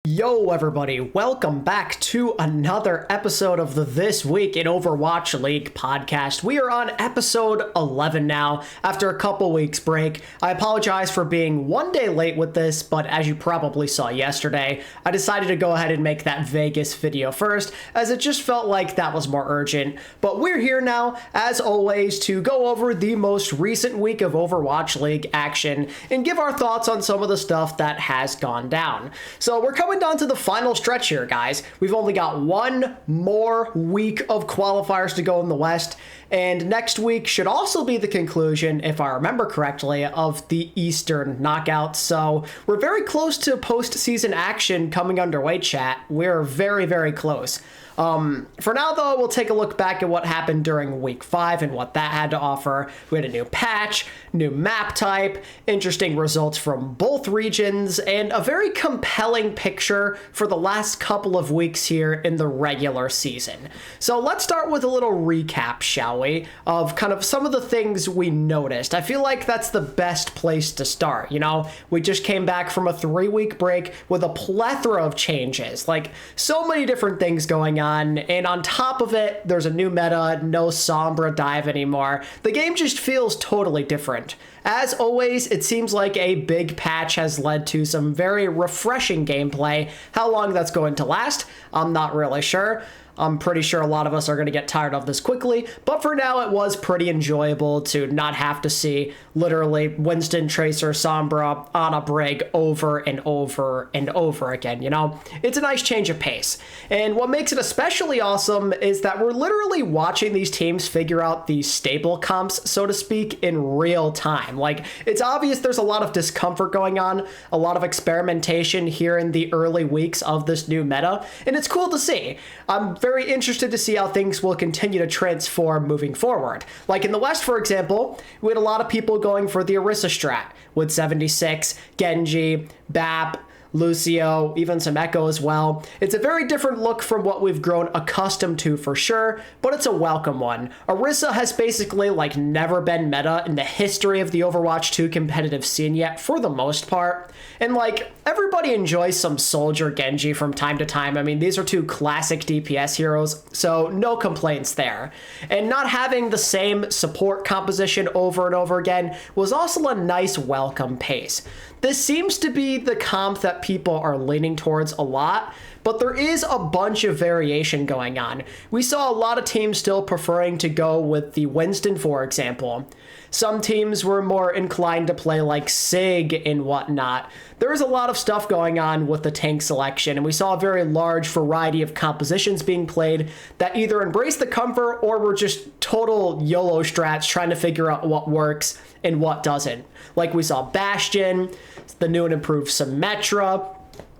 Yo everybody, welcome back to another episode of the This Week in Overwatch League podcast. We are on episode 11 now, after a couple weeks break. I apologize for being one day late with this, but as you probably saw yesterday, I decided to go ahead and make that Vegas video first, as it just felt like that was more urgent. But we're here now, as always, to go over the most recent week of Overwatch League action and give our thoughts on some of the stuff that has gone down. So we're coming down to the final stretch here, guys. We've only got one more week of qualifiers to go in the West, and next week should also be the conclusion, if I remember correctly, of the Eastern knockouts. So we're very close to postseason action coming underway, chat. We're very, very close. For now, though, we'll take a look back at what happened during week 5 and what that had to offer. We had a new patch, new map type, interesting results from both regions, and a very compelling picture for the last couple of weeks here in the regular season. So let's start with a little recap, shall we, of kind of some of the things we noticed. I feel like that's the best place to start. You know, we just came back from a 3-week break with a plethora of changes, like so many different things going on. And on top of it, there's a new meta, no Sombra dive anymore. The game just feels totally different. As always, it seems like a big patch has led to some very refreshing gameplay. How long that's going to last, I'm not really sure. I'm pretty sure a lot of us are going to get tired of this quickly, but for now it was pretty enjoyable to not have to see literally Winston, Tracer, Sombra on a Brig over and over and over again, you know? It's a nice change of pace. And what makes it especially awesome is that we're literally watching these teams figure out the stable comps, so to speak, in real time. Like, it's obvious there's a lot of discomfort going on, a lot of experimentation here in the early weeks of this new meta, and it's cool to see. I'm very interested to see how things will continue to transform moving forward. Like in the West, for example, we had a lot of people going for the Orisa strat with 76, Genji, BAP, Lucio, even some Echo as well. It's a very different look from what we've grown accustomed to for sure, but it's a welcome one. Orisa has basically like never been meta in the history of the Overwatch 2 competitive scene yet, for the most part. And like, everybody enjoys some Soldier Genji from time to time. I mean, these are two classic DPS heroes, so no complaints there. And not having the same support composition over and over again was also a nice welcome pace. This seems to be the comp that people are leaning towards a lot, but there is a bunch of variation going on. We saw a lot of teams still preferring to go with the Winston, for example. Some teams were more inclined to play like Sig and whatnot. There is a lot of stuff going on with the tank selection, and we saw a very large variety of compositions being played that either embrace the comfort or were just total YOLO strats trying to figure out what works and what doesn't. Like we saw Bastion, the new and improved Symmetra,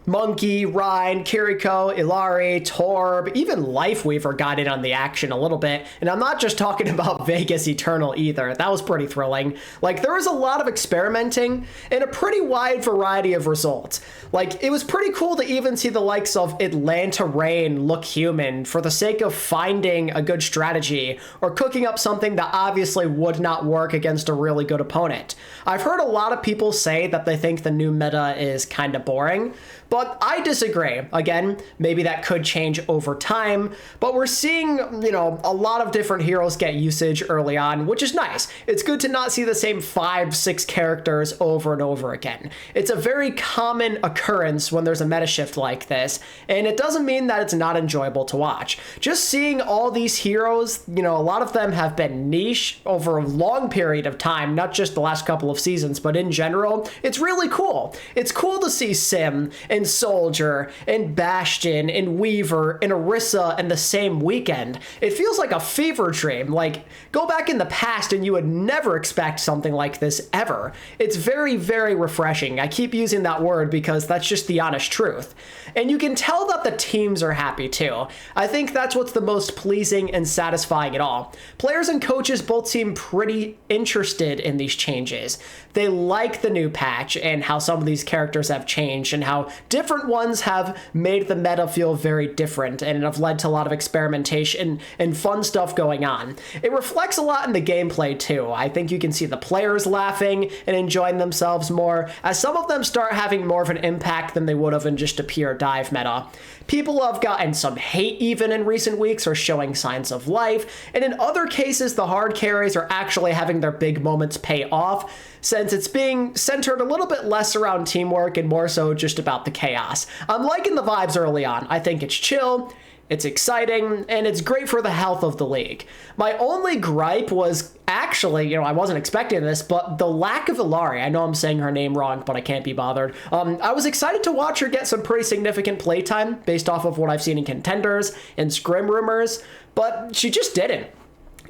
Monkey, Rhine, Kiriko, Illari, Torb, even Lifeweaver got in on the action a little bit. And I'm not just talking about Vegas Eternal either. That was pretty thrilling. Like, there was a lot of experimenting and a pretty wide variety of results. Like, it was pretty cool to even see the likes of Atlanta Rain look human for the sake of finding a good strategy or cooking up something that obviously would not work against a really good opponent. I've heard a lot of people say that they think the new meta is kind of boring, but I disagree. Again, maybe that could change over time, but we're seeing, you know, a lot of different heroes get usage early on, which is nice. It's good to not see the same 5-6 characters over and over again. It's a very common occurrence when there's a meta shift like this, and it doesn't mean that it's not enjoyable to watch. Just seeing all these heroes, you know, a lot of them have been niche over a long period of time, not just the last couple of seasons, but in general, it's really cool. It's cool to see Sim and Soldier and Bastion and Weaver and Orisa in the same weekend. It feels like a fever dream. Like, go back in the past and you would never expect something like this ever. It's very, very refreshing. I keep using that word because that's just the honest truth. And you can tell that the teams are happy too. I think that's what's the most pleasing and satisfying at all. Players and coaches both seem pretty interested in these changes. They like the new patch and how some of these characters have changed and how different ones have made the meta feel very different and have led to a lot of experimentation and fun stuff going on. It reflects a lot in the gameplay too. I think you can see the players laughing and enjoying themselves more, as some of them start having more of an impact than they would have in just a pure dive meta. People have gotten some hate even in recent weeks or showing signs of life, and in other cases the hard carries are actually having their big moments pay off, since it's being centered a little bit less around teamwork and more so just about the chaos. I'm liking the vibes early on. I think it's chill, it's exciting, and it's great for the health of the league. My only gripe was actually, I wasn't expecting this, but the lack of Illari. I know I'm saying her name wrong, but I can't be bothered. I was excited to watch her get some pretty significant playtime based off of what I've seen in contenders and scrim rumors, but she just didn't.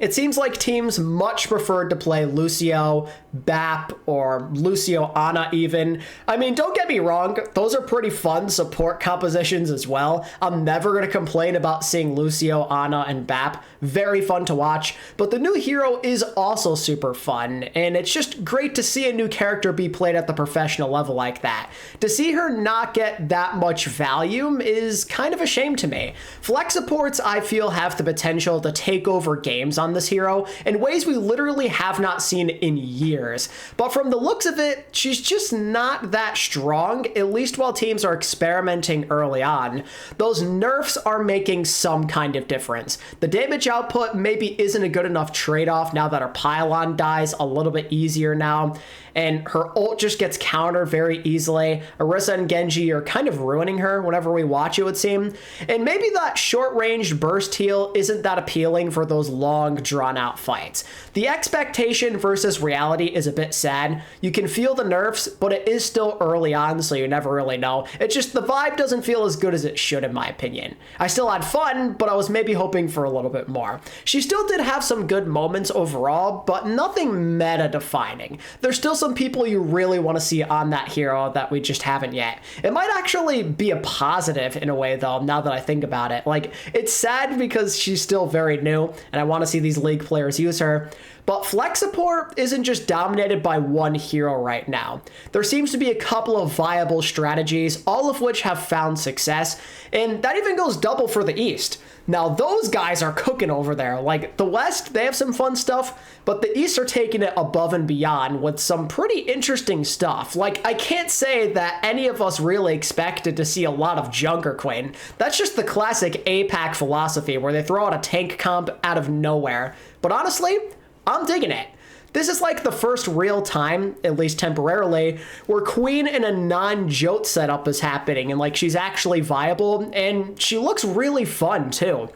It seems like teams much preferred to play Lucio, BAP, or Lucio Ana even. I mean, don't get me wrong, those are pretty fun support compositions as well. I'm never going to complain about seeing Lucio, Ana, and BAP. Very fun to watch, but the new hero is also super fun, and it's just great to see a new character be played at the professional level like that. To see her not get that much value is kind of a shame to me. Flex supports, I feel, have the potential to take over games on this hero in ways we literally have not seen in years. But from the looks of it, she's just not that strong, at least while teams are experimenting early on. Those nerfs are making some kind of difference. The damage output maybe isn't a good enough trade-off now that her pylon dies a little bit easier now, and her ult just gets countered very easily. Orisa and Genji are kind of ruining her whenever we watch, it would seem. And maybe that short-range burst heal isn't that appealing for those long, drawn-out fights. The expectation versus reality is a bit sad. You can feel the nerfs, but it is still early on, so you never really know. It's just the vibe doesn't feel as good as it should, in my opinion. I still had fun, but I was maybe hoping for a little bit more. She still did have some good moments overall, but nothing meta-defining. There's still some people you really want to see on that hero that we just haven't yet. It might actually be a positive in a way, though, now that I think about it. Like, it's sad because she's still very new, and I want to see these league players use her. But flex support isn't just dominated by one hero right now. There seems to be a couple of viable strategies, all of which have found success, and that even goes double for the East. Now, those guys are cooking over there. Like, the West, they have some fun stuff, but the East are taking it above and beyond with some pretty interesting stuff. Like, I can't say that any of us really expected to see a lot of Junker Queen. That's just the classic APAC philosophy where they throw out a tank comp out of nowhere. But honestly, I'm digging it. This is like the first real time, at least temporarily, where Queen in a non-Jote setup is happening and like she's actually viable, and she looks really fun too.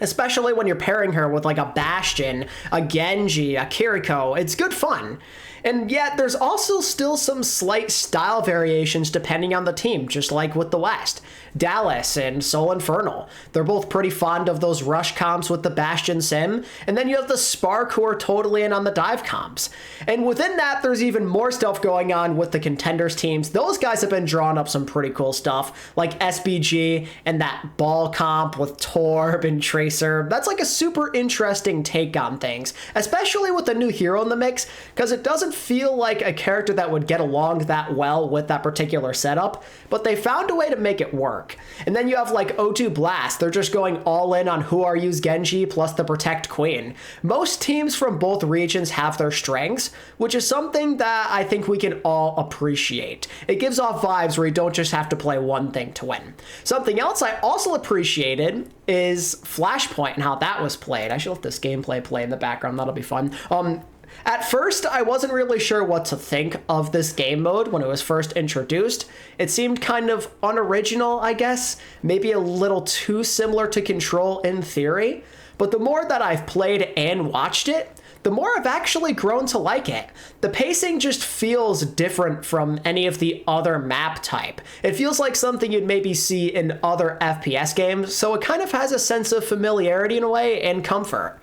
Especially when you're pairing her with like a Bastion, a Genji, a Kiriko. It's good fun. And yet there's also still some slight style variations depending on the team, just like with the West. Dallas and Soul Infernal, they're both pretty fond of those rush comps with the Bastion sim, and then you have the Spark who are totally in on the dive comps. And within that, there's even more stuff going on with the contenders teams. Those guys have been drawing up some pretty cool stuff, like SPG and that ball comp with Torb and Tracer. That's like a super interesting take on things, especially with the new hero in the mix, because it doesn't feel like a character that would get along that well with that particular setup, but they found a way to make it work. And then you have like O2 Blast. They're just going all in on Who Are You's Genji plus the Protect Queen. Most teams from both regions have their strengths, which is something that I think we can all appreciate. It gives off vibes where you don't just have to play one thing to win. Something else I also appreciated is Flashpoint and how that was played. I should let this gameplay play in the background. That'll be fun. At first, I wasn't really sure what to think of this game mode when it was first introduced. It seemed kind of unoriginal, I guess, maybe a little too similar to Control in theory. But the more that I've played and watched it, the more I've actually grown to like it. The pacing just feels different from any of the other map type. It feels like something you'd maybe see in other FPS games, so it kind of has a sense of familiarity in a way and comfort.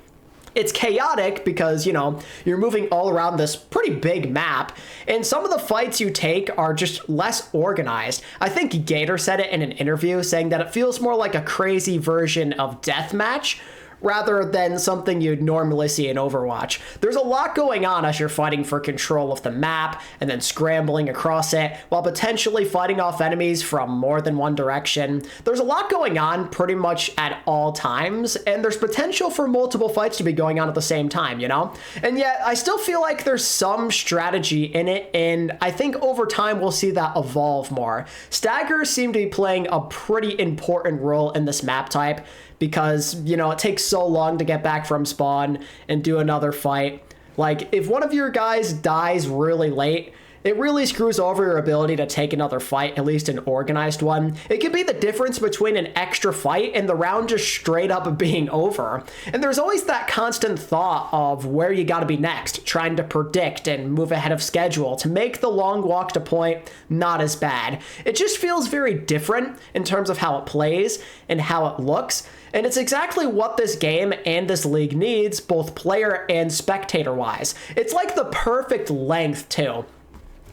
It's chaotic because, you're moving all around this pretty big map, and some of the fights you take are just less organized. I think Gator said it in an interview, saying that it feels more like a crazy version of Deathmatch, rather than something you'd normally see in Overwatch. There's a lot going on as you're fighting for control of the map and then scrambling across it while potentially fighting off enemies from more than one direction. There's a lot going on pretty much at all times, and there's potential for multiple fights to be going on at the same time, you know? And yet, I still feel like there's some strategy in it, and I think over time we'll see that evolve more. Staggers seem to be playing a pretty important role in this map type because, you know, it takes so long to get back from spawn and do another fight. Like, if one of your guys dies really late, it really screws over your ability to take another fight, at least an organized one. It can be the difference between an extra fight and the round just straight up being over. And there's always that constant thought of where you gotta be next, trying to predict and move ahead of schedule to make the long walk to point not as bad. It just feels very different in terms of how it plays and how it looks. And it's exactly what this game and this league needs, both player and spectator-wise. It's like the perfect length, too.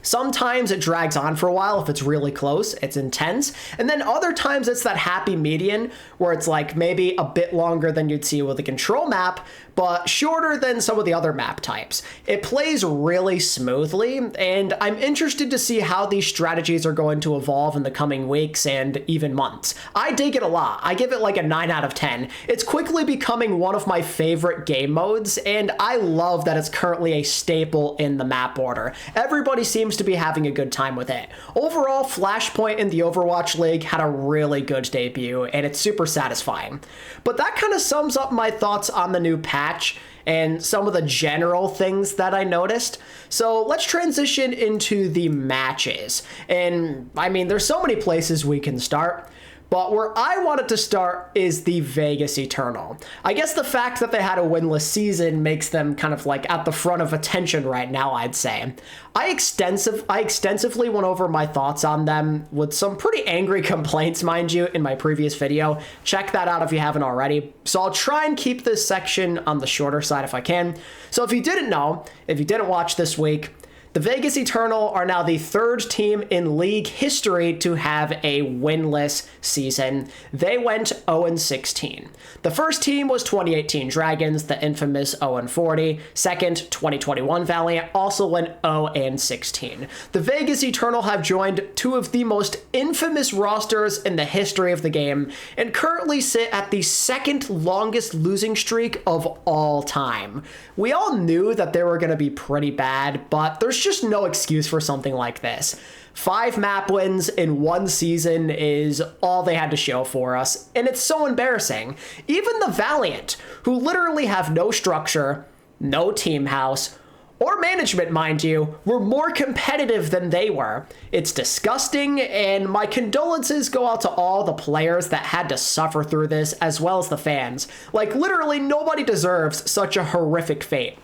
Sometimes it drags on for a while if it's really close, it's intense, and then other times it's that happy median where it's like maybe a bit longer than you'd see with a control map, but shorter than some of the other map types. It plays really smoothly, and I'm interested to see how these strategies are going to evolve in the coming weeks and even months. I dig it a lot. I give it like a 9 out of 10. It's quickly becoming one of my favorite game modes, and I love that it's currently a staple in the map order. Everybody seems to be having a good time with it. Overall, Flashpoint in the Overwatch League had a really good debut, and it's super satisfying. But that kind of sums up my thoughts on the new patch and some of the general things that I noticed. So let's transition into the matches. And I mean, there's so many places we can start, but where I wanted to start is the Vegas Eternal. I guess the fact that they had a winless season makes them kind of like at the front of attention right now, I'd say. I extensively went over my thoughts on them with some pretty angry complaints, mind you, in my previous video. Check that out if you haven't already. So I'll try and keep this section on the shorter side if I can. So if you didn't know, if you didn't watch this week, the Vegas Eternal are now the third team in league history to have a winless season. They went 0-16. The first team was 2018 Dragons, the infamous 0-40. Second, 2021 Valiant also went 0-16. The Vegas Eternal have joined two of the most infamous rosters in the history of the game and currently sit at the second longest losing streak of all time. We all knew that they were going to be pretty bad, but there's just no excuse for something like this. 5 map wins in one season is all they had to show for us, and it's so embarrassing. Even the Valiant, who literally have no structure, no team house, or management, mind you, were more competitive than they were. It's disgusting, and my condolences go out to all the players that had to suffer through this, as well as the fans. Like, literally nobody deserves such a horrific fate.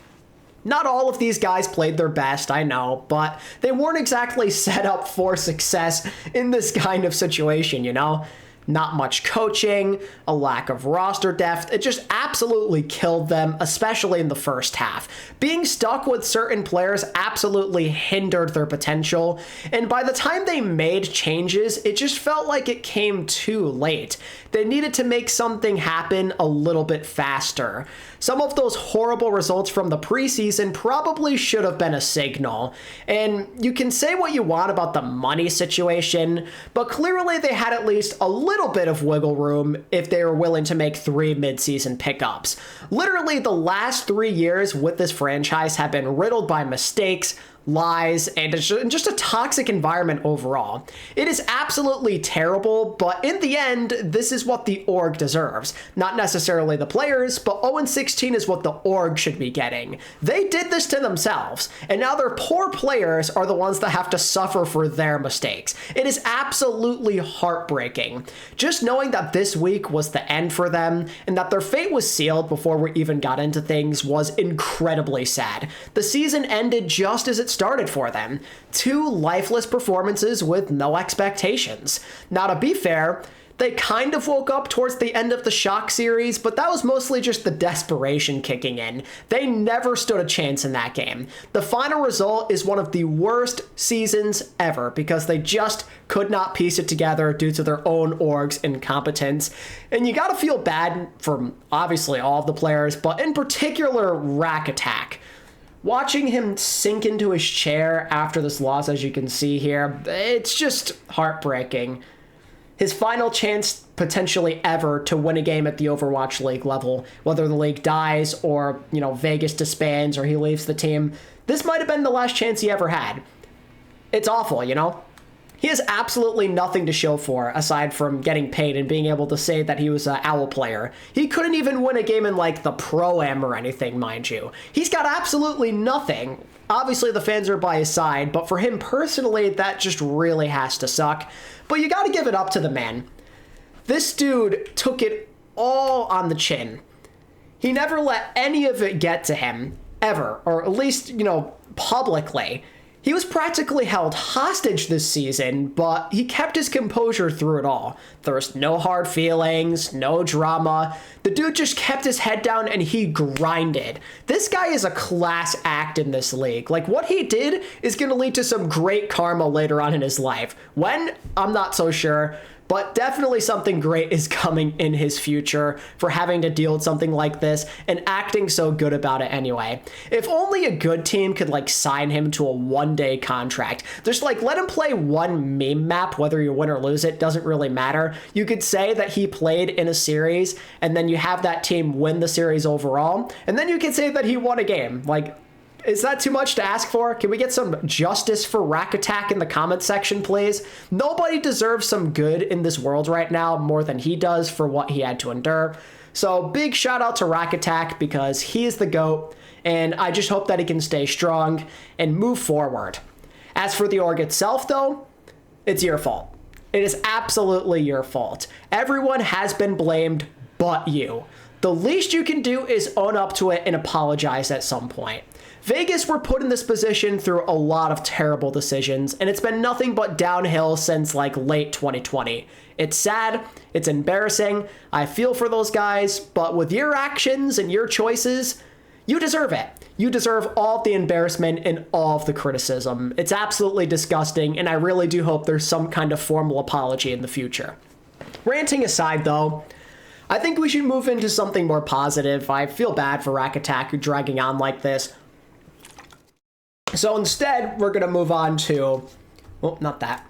Not all of these guys played their best, I know, but they weren't exactly set up for success in this kind of situation, you know? Not much coaching, a lack of roster depth, it just absolutely killed them, especially in the first half. Being stuck with certain players absolutely hindered their potential, and by the time they made changes, it just felt like it came too late. They needed to make something happen a little bit faster. Some of those horrible results from the preseason probably should have been a signal. And you can say what you want about the money situation, but clearly they had at least a little bit of wiggle room if they were willing to make 3 mid-season pickups. Literally the last 3 years with this franchise have been riddled by mistakes, lies, and just a toxic environment overall. It is absolutely terrible, but in the end, this is what the org deserves. Not necessarily the players, but 0-16 is what the org should be getting. They did this to themselves, and now their poor players are the ones that have to suffer for their mistakes. It is absolutely heartbreaking. Just knowing that this week was the end for them, and that their fate was sealed before we even got into things was incredibly sad. The season ended just as it started for them. 2 lifeless performances with no expectations. Now, to be fair, They kind of woke up towards the end of the Shock series, but that was mostly just the desperation kicking in. They never stood a chance in that game. The final result is one of the worst seasons ever because they just could not piece it together due to their own org's incompetence. And you gotta feel bad for obviously all of the players, but in particular Rack Attack. Watching him sink into his chair after this loss, as you can see here, it's just heartbreaking. His final chance potentially ever to win a game at the Overwatch League level, whether the league dies or, Vegas disbands or he leaves the team, this might have been the last chance he ever had. It's awful, He has absolutely nothing to show for aside from getting paid and being able to say that he was an OWL player. He couldn't even win a game in the Pro-Am or anything, mind you. He's got absolutely nothing. Obviously the fans are by his side, but for him personally, that just really has to suck. But you gotta give it up to the man. This dude took it all on the chin. He never let any of it get to him, ever, or at least, publicly. He was practically held hostage this season, but he kept his composure through it all. There was no hard feelings, no drama. The dude just kept his head down and he grinded. This guy is a class act in this league. What he did is going to lead to some great karma later on in his life. When? I'm not so sure. But definitely something great is coming in his future for having to deal with something like this and acting so good about it anyway. If only a good team could sign him to a one-day contract. Just let him play one meme map, whether you win or lose it, doesn't really matter. You could say that he played in a series and then you have that team win the series overall. And then you could say that he won a game. Is that too much to ask for? Can we get some justice for Rack Attack in the comment section, please? Nobody deserves some good in this world right now more than he does for what he had to endure. So big shout out to Rack Attack because he is the GOAT, and I just hope that he can stay strong and move forward. As for the org itself, though, it's your fault. It is absolutely your fault. Everyone has been blamed but you. The least you can do is own up to it and apologize at some point. Vegas were put in this position through a lot of terrible decisions, and it's been nothing but downhill since late 2020. It's sad, it's embarrassing, I feel for those guys, but with your actions and your choices, you deserve it. You deserve all of the embarrassment and all of the criticism. It's absolutely disgusting, and I really do hope there's some kind of formal apology in the future. Ranting aside, though, I think we should move into something more positive. I feel bad for Rack Attack dragging on like this. So instead, we're going to move on to, well, not that.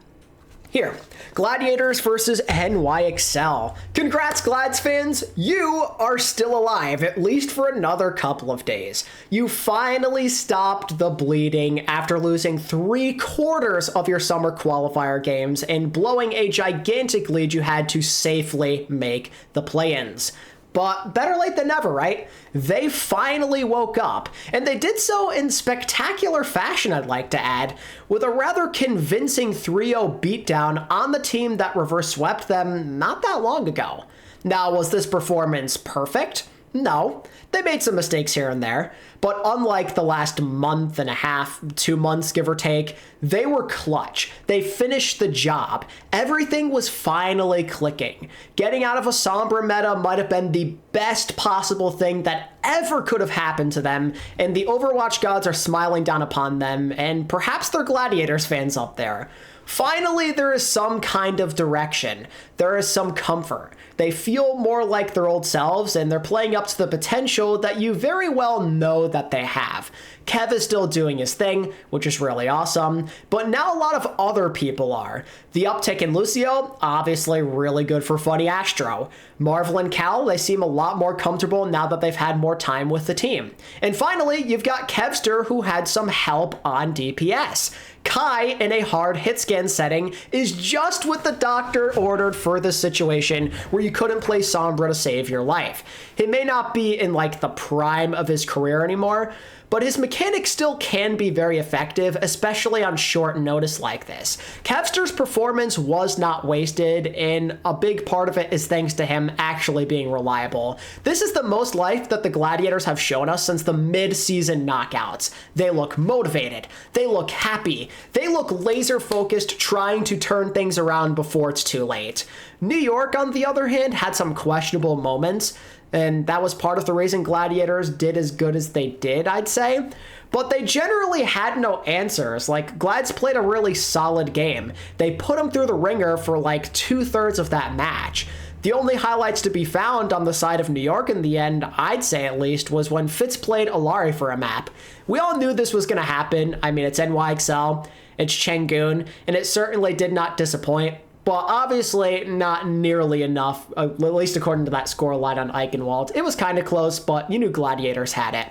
Here, Gladiators versus NYXL. Congrats, Glads fans! You are still alive, at least for another couple of days. You finally stopped the bleeding after losing 3/4 of your summer qualifier games and blowing a gigantic lead you had to safely make the play-ins. But better late than never, right? They finally woke up, and they did so in spectacular fashion, I'd like to add, with a rather convincing 3-0 beatdown on the team that reverse swept them not that long ago. Now, was this performance perfect? No. They made some mistakes here and there, but unlike the last month and a half, 2 months, give or take, they were clutch. They finished the job. Everything was finally clicking. Getting out of a Sombra meta might have been the best possible thing that ever could have happened to them, and the Overwatch gods are smiling down upon them, and perhaps they're Gladiators fans up there. Finally, there is some kind of direction. There is some comfort. They feel more like their old selves, and they're playing up to the potential that you very well know that they have. Kev is still doing his thing, which is really awesome, but now a lot of other people are. The uptick in Lucio, obviously really good for Funny Astro. Marvel and Cal, they seem a lot more comfortable now that they've had more time with the team. And finally, you've got Kevster, who had some help on DPS. Kai, in a hard hit scan setting, is just what the doctor ordered for this situation where you couldn't play Sombra to save your life. He may not be in the prime of his career anymore, but his mechanics still can be very effective, especially on short notice like this. Kevster's performance was not wasted, and a big part of it is thanks to him actually being reliable. This is the most life that the Gladiators have shown us since the mid-season knockouts. They look motivated, they look happy, finally. They look laser focused, trying to turn things around before it's too late. New York, on the other hand, had some questionable moments, and that was part of the reason Gladiators did as good as they did, I'd say. But they generally had no answers. Like, Glads played a really solid game. They put them through the ringer for like 2/3 of that match. The only highlights to be found on the side of New York in the end, I'd say at least, was when Fitz played Alari for a map. We all knew this was going to happen. I mean, it's NYXL, it's Chengdu, and it certainly did not disappoint. But obviously not nearly enough, at least according to that scoreline on Eichenwald. It was kind of close, but you knew Gladiators had it.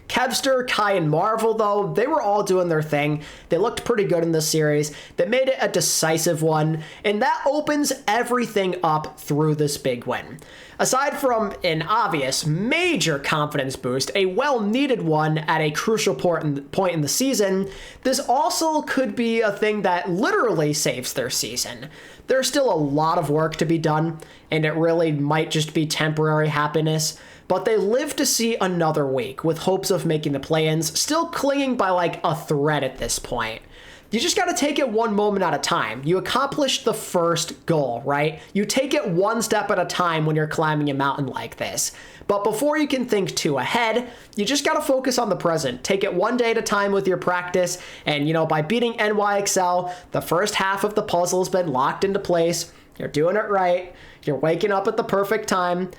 Kevster, Kai, and Marvel, though, they were all doing their thing. They looked pretty good in this series. They made it a decisive one, and that opens everything up through this big win. Aside from an obvious major confidence boost, a well-needed one at a crucial point in the season, this also could be a thing that literally saves their season. There's still a lot of work to be done, and it really might just be temporary happiness, but they live to see another week with hopes of making the play-ins, still clinging by like a thread at this point. You just got to take it one moment at a time. You accomplished the first goal, right? You take it one step at a time when you're climbing a mountain like this. But before you can think too ahead, you just got to focus on the present. Take it one day at a time with your practice. And, you know, by beating NYXL, the first half of the puzzle's been locked into place. You're doing it right. You're waking up at the perfect time.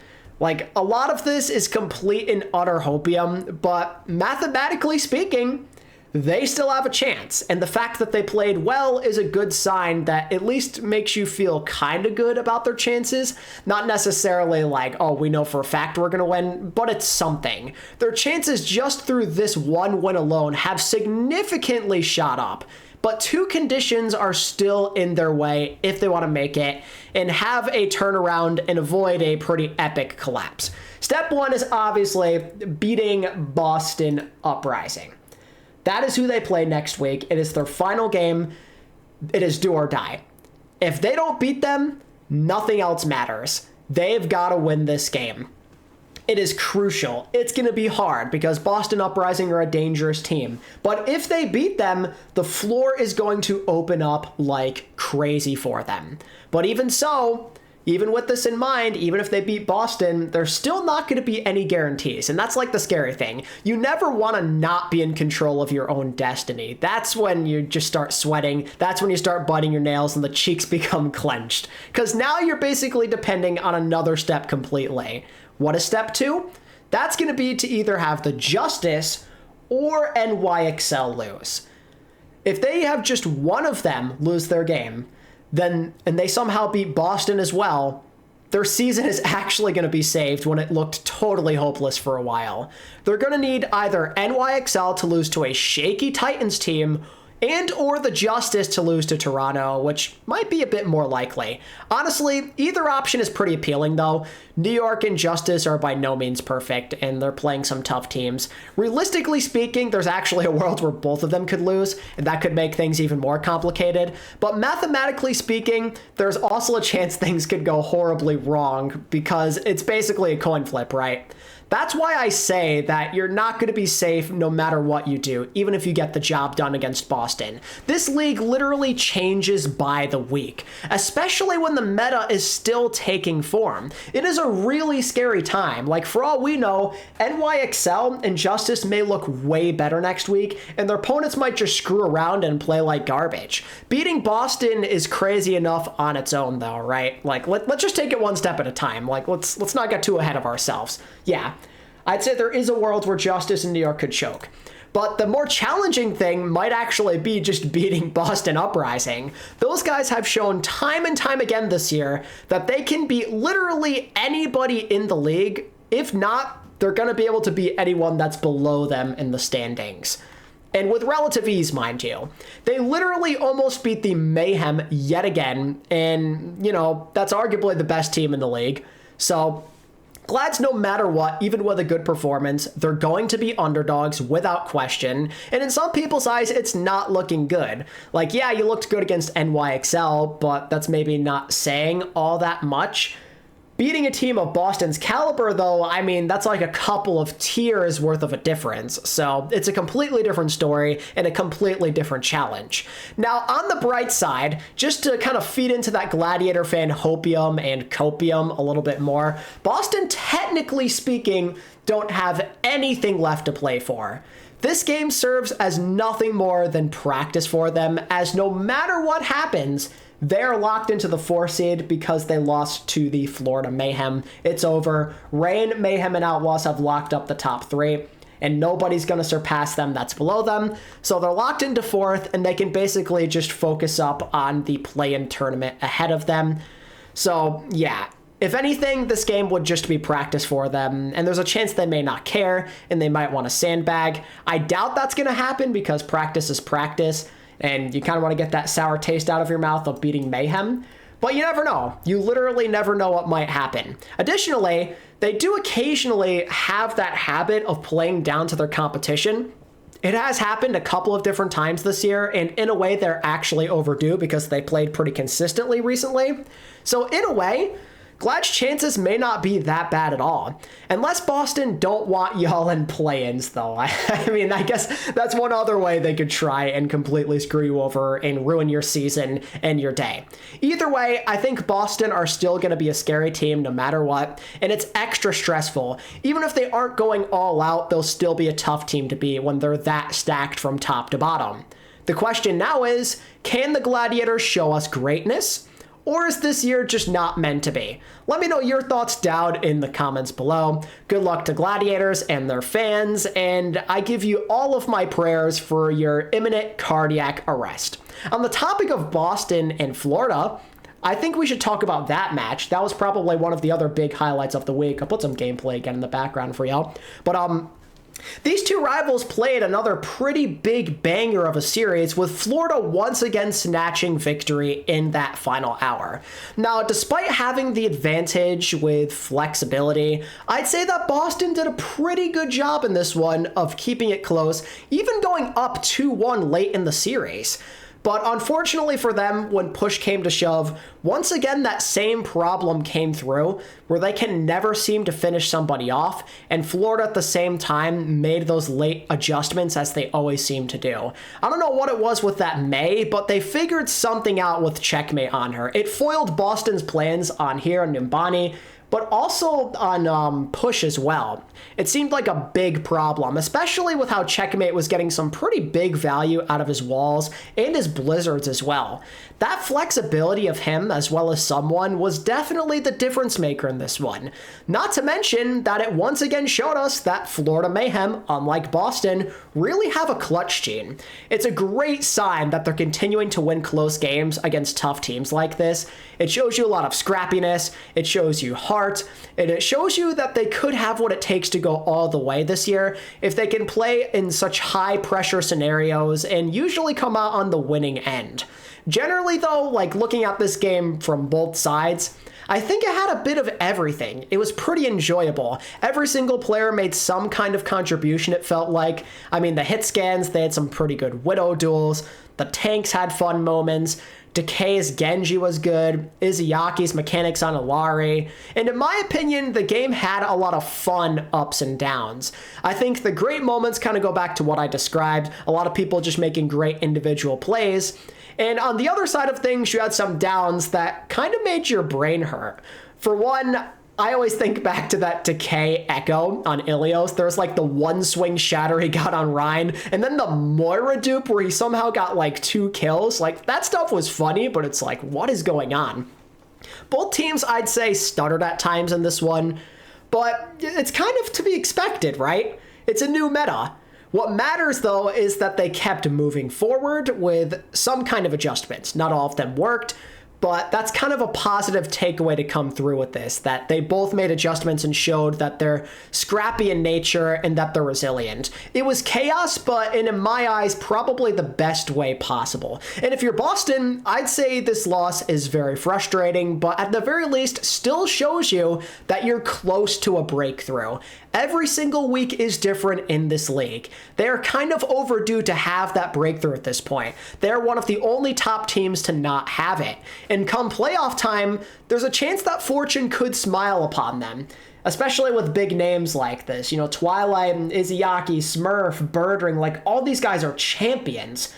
Like, a lot of this is complete and utter hopium, but mathematically speaking, they still have a chance. And the fact that they played well is a good sign that at least makes you feel kind of good about their chances. Not necessarily like, oh, we know for a fact we're going to win, but it's something. Their chances just through this one win alone have significantly shot up. But two conditions are still in their way if they want to make it and have a turnaround and avoid a pretty epic collapse. Step one is obviously beating Boston Uprising. That is who they play next week. It is their final game. It is do or die. If they don't beat them, nothing else matters. They've got to win this game. It is crucial. It's going to be hard because Boston Uprising are a dangerous team. But if they beat them, the floor is going to open up like crazy for them. But even so, even with this in mind, even if they beat Boston, there's still not going to be any guarantees. And that's like the scary thing. You never want to not be in control of your own destiny. That's when you just start sweating. That's when you start biting your nails and the cheeks become clenched. Because now you're basically depending on another step completely. What is step two? That's going to be to either have the Justice or NYXL lose. If they have just one of them lose their game, then and they somehow beat Boston as well, their season is actually going to be saved when it looked totally hopeless for a while. They're going to need either NYXL to lose to a shaky Titans team and or the Justice to lose to Toronto, which might be a bit more likely. Honestly, either option is pretty appealing though. New York and Justice are by no means perfect, and they're playing some tough teams. Realistically speaking, there's actually a world where both of them could lose, and that could make things even more complicated. But mathematically speaking, there's also a chance things could go horribly wrong, because it's basically a coin flip, right? That's why I say that you're not going to be safe no matter what you do, even if you get the job done against Boston. This league literally changes by the week, especially when the meta is still taking form. It is a really scary time. Like, for all we know, NYXL and Justice may look way better next week, and their opponents might just screw around and play like garbage. Beating Boston is crazy enough on its own, though, right? Like, let's just take it one step at a time. Like, let's not get too ahead of ourselves. Yeah. I'd say there is a world where Justice and New York could choke. But the more challenging thing might actually be just beating Boston Uprising. Those guys have shown time and time again this year that they can beat literally anybody in the league. If not, they're going to be able to beat anyone that's below them in the standings. And with relative ease, mind you. They literally almost beat the Mayhem yet again. And, you know, that's arguably the best team in the league. So Glads, no matter what, even with a good performance, they're going to be underdogs without question. And in some people's eyes, it's not looking good. Like, yeah, you looked good against NYXL, but that's maybe not saying all that much. Beating a team of Boston's caliber, though, I mean, that's like a couple of tiers worth of a difference. So it's a completely different story and a completely different challenge. Now, on the bright side, just to kind of feed into that Gladiator fan hopium and copium a little bit more, Boston, technically speaking, don't have anything left to play for. This game serves as nothing more than practice for them, as no matter what happens, they're locked into the 4 seed because they lost to the Florida Mayhem. It's over. Reign, Mayhem, and Outlaws have locked up the top 3, and nobody's going to surpass them that's below them. So they're locked into 4th, and they can basically just focus up on the play-in tournament ahead of them. So, yeah. If anything, this game would just be practice for them, and there's a chance they may not care, and they might want to sandbag. I doubt that's going to happen because practice is practice, and you kind of want to get that sour taste out of your mouth of beating Mayhem. But you never know. You literally never know what might happen. Additionally, they do occasionally have that habit of playing down to their competition. It has happened a couple of different times this year, and in a way, they're actually overdue because they played pretty consistently recently. So in a way, Glad's chances may not be that bad at all. Unless Boston don't want y'all in play-ins, though. I mean, I guess that's one other way they could try and completely screw you over and ruin your season and your day. Either way, I think Boston are still going to be a scary team no matter what, and it's extra stressful. Even if they aren't going all out, they'll still be a tough team to beat when they're that stacked from top to bottom. The question now is, can the Gladiators show us greatness? Or is this year just not meant to be? Let me know your thoughts down in the comments below. Good luck to Gladiators and their fans, and I give you all of my prayers for your imminent cardiac arrest. On the topic of Boston and Florida, I think we should talk about that match. That was probably one of the other big highlights of the week. I'll put some gameplay again in the background for y'all. But these two rivals played another pretty big banger of a series, with Florida once again snatching victory in that final hour. Now, despite having the advantage with flexibility, I'd say that Boston did a pretty good job in this one of keeping it close, even going up 2-1 late in the series. But unfortunately for them, when push came to shove, once again that same problem came through, where they can never seem to finish somebody off, and Florida at the same time made those late adjustments as they always seem to do. I don't know what it was with that May, but they figured something out with Checkmate on her. It foiled Boston's plans on here on Nimbani, but also on push as well. It seemed like a big problem, especially with how Checkmate was getting some pretty big value out of his walls and his blizzards as well. That flexibility of him, as well as someone, was definitely the difference maker in this one. Not to mention that it once again showed us that Florida Mayhem, unlike Boston, really have a clutch gene. It's a great sign that they're continuing to win close games against tough teams like this. It shows you a lot of scrappiness, it shows you heart, and it shows you that they could have what it takes to go all the way this year if they can play in such high pressure scenarios and usually come out on the winning end. Generally though, like looking at this game from both sides, I think it had a bit of everything. It was pretty enjoyable. Every single player made some kind of contribution, it felt like. I mean, the hit scans, they had some pretty good Widow duels. The tanks had fun moments. Decay's Genji was good, Izuyaki's mechanics on Alari, and in my opinion, the game had a lot of fun ups and downs. I think the great moments kind of go back to what I described, a lot of people just making great individual plays, and on the other side of things, you had some downs that kind of made your brain hurt. For one, I always think back to that Decay Echo on Ilios. There's like the one swing shatter he got on Ryan, and then the Moira dupe where he somehow got like 2 kills. Like, that stuff was funny, but it's like, what is going on? Both teams, I'd say, stuttered at times in this one, but it's kind of to be expected, right? It's a new meta. What matters, though, is that they kept moving forward with some kind of adjustments. Not all of them worked, but that's kind of a positive takeaway to come through with this, that they both made adjustments and showed that they're scrappy in nature and that they're resilient. It was chaos, but in my eyes, probably the best way possible. And if you're Boston, I'd say this loss is very frustrating, but at the very least, still shows you that you're close to a breakthrough. Every single week is different in this league. They're kind of overdue to have that breakthrough at this point. They're one of the only top teams to not have it. And come playoff time, there's a chance that fortune could smile upon them, especially with big names like this. You know, Twilight, Izayaki, Smurf, Birdring, like all these guys are champions.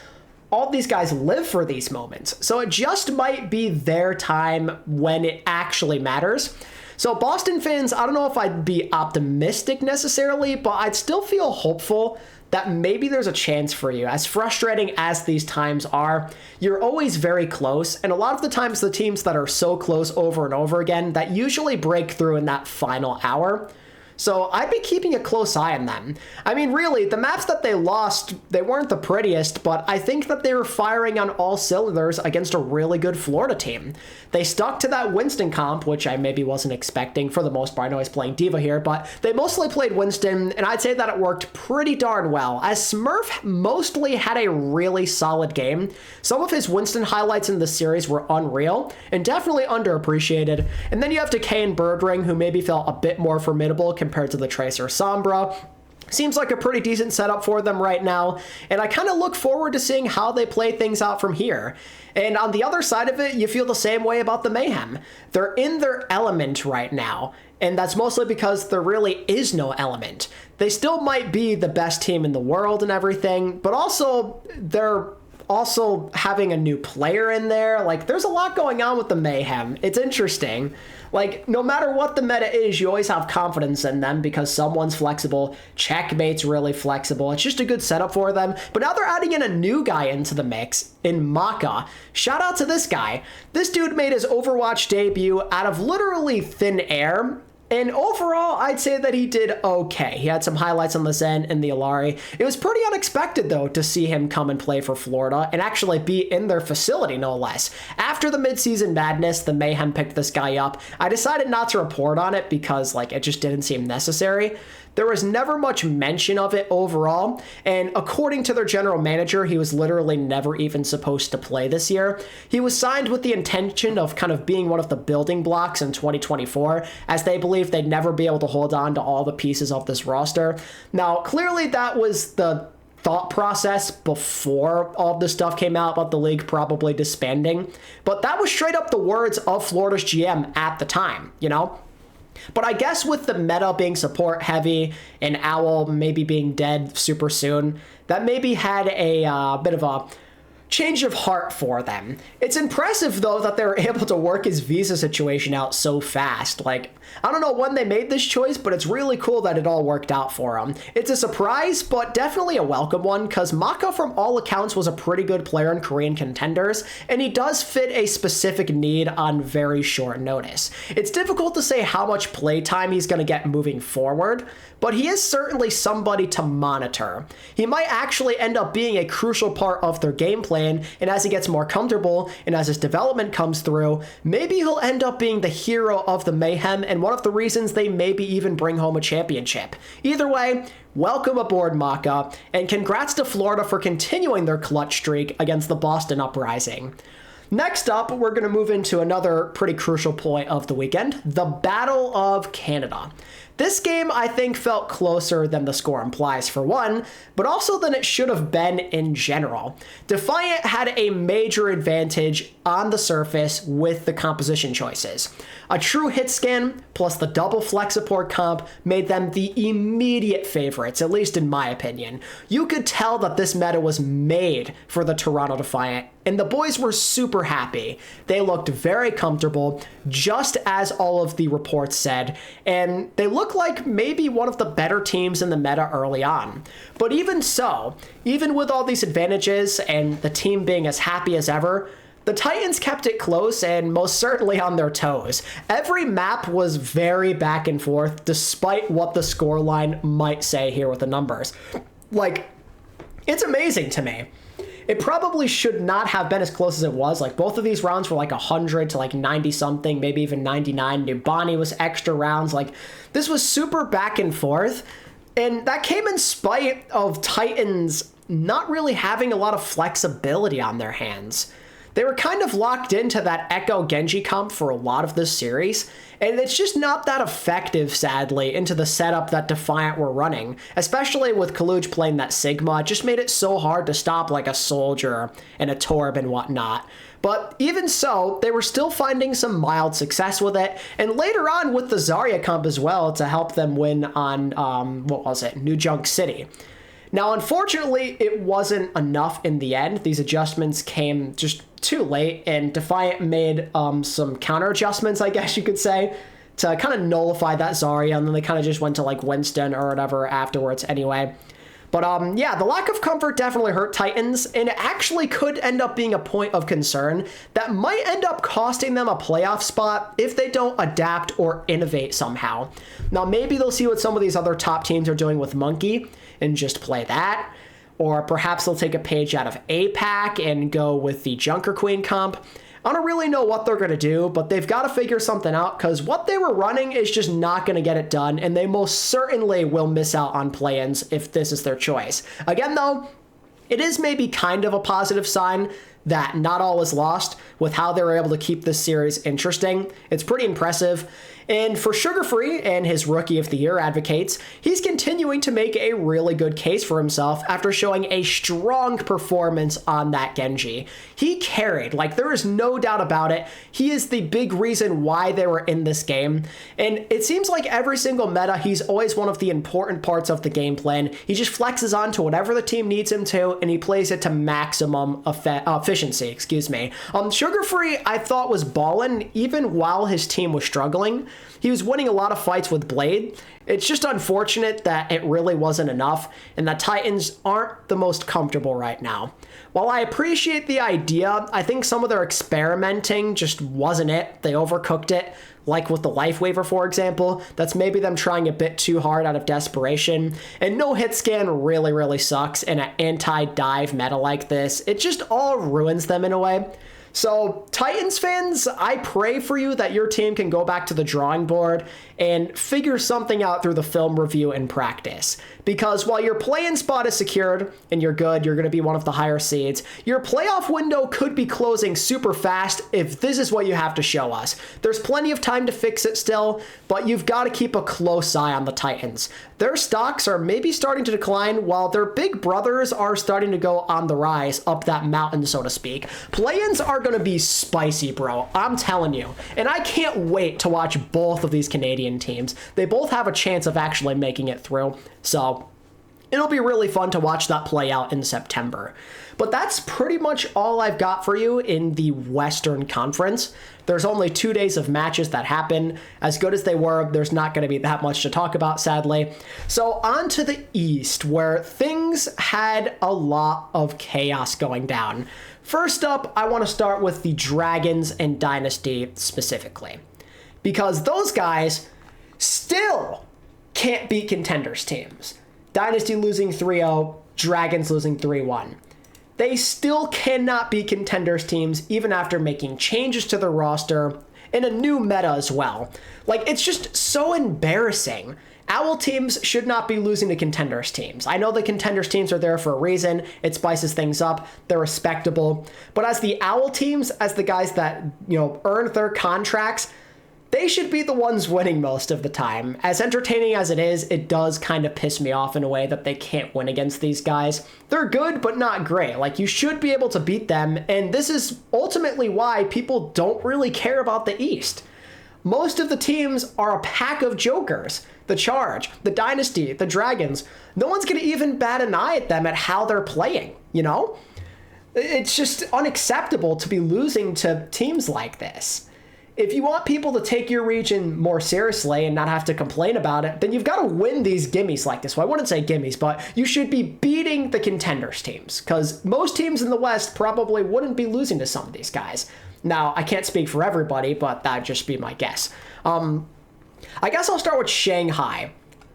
All these guys live for these moments. So it just might be their time when it actually matters. So Boston fans, I don't know if I'd be optimistic necessarily, but I'd still feel hopeful that maybe there's a chance for you. As frustrating as these times are, you're always very close. And a lot of the times the teams that are so close over and over again, that usually break through in that final hour. So I'd be keeping a close eye on them. I mean, really, the maps that they lost, they weren't the prettiest, but I think that they were firing on all cylinders against a really good Florida team. They stuck to that Winston comp, which I maybe wasn't expecting for the most part. I know he's playing Diva here, but they mostly played Winston, and I'd say that it worked pretty darn well, as Smurf mostly had a really solid game. Some of his Winston highlights in the series were unreal, and definitely underappreciated. And then you have Decay and Birdring, who maybe felt a bit more formidable compared to the Tracer Sombra. Seems like a pretty decent setup for them right now, and I kind of look forward to seeing how they play things out from here. And on the other side of it, you feel the same way about the Mayhem. They're in their element right now, and that's mostly because there really is no element. They still might be the best team in the world and everything, but also they're also having a new player in there. Like, there's a lot going on with the Mayhem. It's interesting. Like, no matter what the meta is, you always have confidence in them because someone's flexible. Checkmate's really flexible. It's just a good setup for them. But now they're adding in a new guy into the mix in Maka. Shout out to this guy. This dude made his Overwatch debut out of literally thin air. And overall, I'd say that he did okay. He had some highlights on the Zen and the Alari. It was pretty unexpected, though, to see him come and play for Florida and actually be in their facility, no less. After the midseason madness, the Mayhem picked this guy up. I decided not to report on it because, like, it just didn't seem necessary. There was never much mention of it overall, and according to their general manager, he was literally never even supposed to play this year. He was signed with the intention of kind of being one of the building blocks in 2024, as they believe they'd never be able to hold on to all the pieces of this roster. Now, clearly that was the thought process before all this stuff came out about the league probably disbanding, but that was straight up the words of Florida's GM at the time, you know? But I guess with the meta being support heavy and OWL maybe being dead super soon, that maybe had a bit of a change of heart for them. It's impressive, though, that they were able to work his visa situation out so fast. Like, I don't know when they made this choice, but it's really cool that it all worked out for him. It's a surprise, but definitely a welcome one, because Maka, from all accounts, was a pretty good player in Korean contenders, and he does fit a specific need on very short notice. It's difficult to say how much playtime he's going to get moving forward, but he is certainly somebody to monitor. He might actually end up being a crucial part of their game plan, and as he gets more comfortable and as his development comes through, maybe he'll end up being the hero of the Mayhem and one of the reasons they maybe even bring home a championship. Either way, welcome aboard, Maka, and congrats to Florida for continuing their clutch streak against the Boston Uprising. Next up, we're going to move into another pretty crucial point of the weekend, the Battle of Canada. This game, I think, felt closer than the score implies, for one, but also than it should have been in general. Defiant had a major advantage on the surface with the composition choices. A true hit scan plus the double flex support comp made them the immediate favorites, at least in my opinion. You could tell that this meta was made for the Toronto Defiant, and the boys were super happy. They looked very comfortable, just as all of the reports said, and they looked like maybe one of the better teams in the meta early on. But even so, even with all these advantages and the team being as happy as ever, the Titans kept it close and most certainly on their toes. Every map was very back and forth, despite what the scoreline might say here with the numbers. Like, it's amazing to me. It probably should not have been as close as it was. Like, both of these rounds were like 100 to like 90 something, maybe even 99. Nubani was extra rounds. Like, this was super back and forth. And that came in spite of Titans not really having a lot of flexibility on their hands. They were kind of locked into that Echo Genji comp for a lot of this series, and it's just not that effective, sadly, into the setup that Defiant were running, especially with Kaluj playing that Sigma. It just made it so hard to stop like a Soldier and a Torb and whatnot. But even so, they were still finding some mild success with it, and later on with the Zarya comp as well to help them win on, New Junk City. Now, unfortunately, it wasn't enough in the end. These adjustments came just too late, and Defiant made some counter adjustments, I guess you could say, to kind of nullify that Zarya, and then they kind of just went to like Winston or whatever afterwards anyway. But yeah, the lack of comfort definitely hurt Titans, and it actually could end up being a point of concern that might end up costing them a playoff spot if they don't adapt or innovate somehow. Now, maybe they'll see what some of these other top teams are doing with Monkey and just play that, or perhaps they'll take a page out of APAC and go with the Junker Queen comp. I don't really know what they're going to do, but they've got to figure something out because what they were running is just not going to get it done, and they most certainly will miss out on play-ins if this is their choice. Again, though, it is maybe kind of a positive sign that not all is lost with how they were able to keep this series interesting. It's pretty impressive. And for Sugarfree and his Rookie of the Year advocates, he's continuing to make a really good case for himself after showing a strong performance on that Genji. He carried, like there is no doubt about it. He is the big reason why they were in this game. And it seems like every single meta, he's always one of the important parts of the game plan. He just flexes on to whatever the team needs him to, and he plays it to maximum efficiency, Sugarfree, I thought, was ballin' even while his team was struggling. He was winning a lot of fights with Blade. It's just unfortunate that it really wasn't enough, and that Titans aren't the most comfortable right now. While I appreciate the idea, I think some of their experimenting just wasn't it. They overcooked it, like with the Life Waiver, for example. That's maybe them trying a bit too hard out of desperation. And no hit scan really sucks in an anti-dive meta like this. It just all ruins them in a way. So, Titans fans, I pray for you that your team can go back to the drawing board and figure something out through the film review and practice. Because while your play-in spot is secured and you're good, you're going to be one of the higher seeds, your playoff window could be closing super fast if this is what you have to show us. There's plenty of time to fix it still, but you've got to keep a close eye on the Titans. Their stocks are maybe starting to decline while their big brothers are starting to go on the rise up that mountain, so to speak. Play-ins are going to be spicy, bro. I'm telling you. And I can't wait to watch both of these Canadian teams. They both have a chance of actually making it through. So it'll be really fun to watch that play out in September. But that's pretty much all I've got for you in the Western Conference. There's only 2 days of matches that happen. As good as they were, there's not going to be that much to talk about, sadly. So on to the East, where things had a lot of chaos going down. First up, I want to start with the Dragons and Dynasty specifically, because those guys still can't beat contenders teams. Dynasty losing 3-0, Dragons losing 3-1. They still cannot beat contenders teams even after making changes to their roster and a new meta as well. Like, it's just so embarrassing. OWL teams should not be losing to contenders teams. I know the contenders teams are there for a reason. It spices things up. They're respectable. But as the OWL teams, as the guys that, earned their contracts, they should be the ones winning most of the time. As entertaining as it is, it does kind of piss me off in a way that they can't win against these guys. They're good, but not great. Like, you should be able to beat them, and this is ultimately why people don't really care about the East. Most of the teams are a pack of jokers. The Charge, the Dynasty, the Dragons. No one's going to even bat an eye at them at how they're playing, It's just unacceptable to be losing to teams like this. If you want people to take your region more seriously and not have to complain about it, then you've got to win these gimmies like this. Well, I wouldn't say gimmies, but you should be beating the contenders teams, because most teams in the West probably wouldn't be losing to some of these guys. Now, I can't speak for everybody, but that'd just be my guess. I guess I'll start with Shanghai,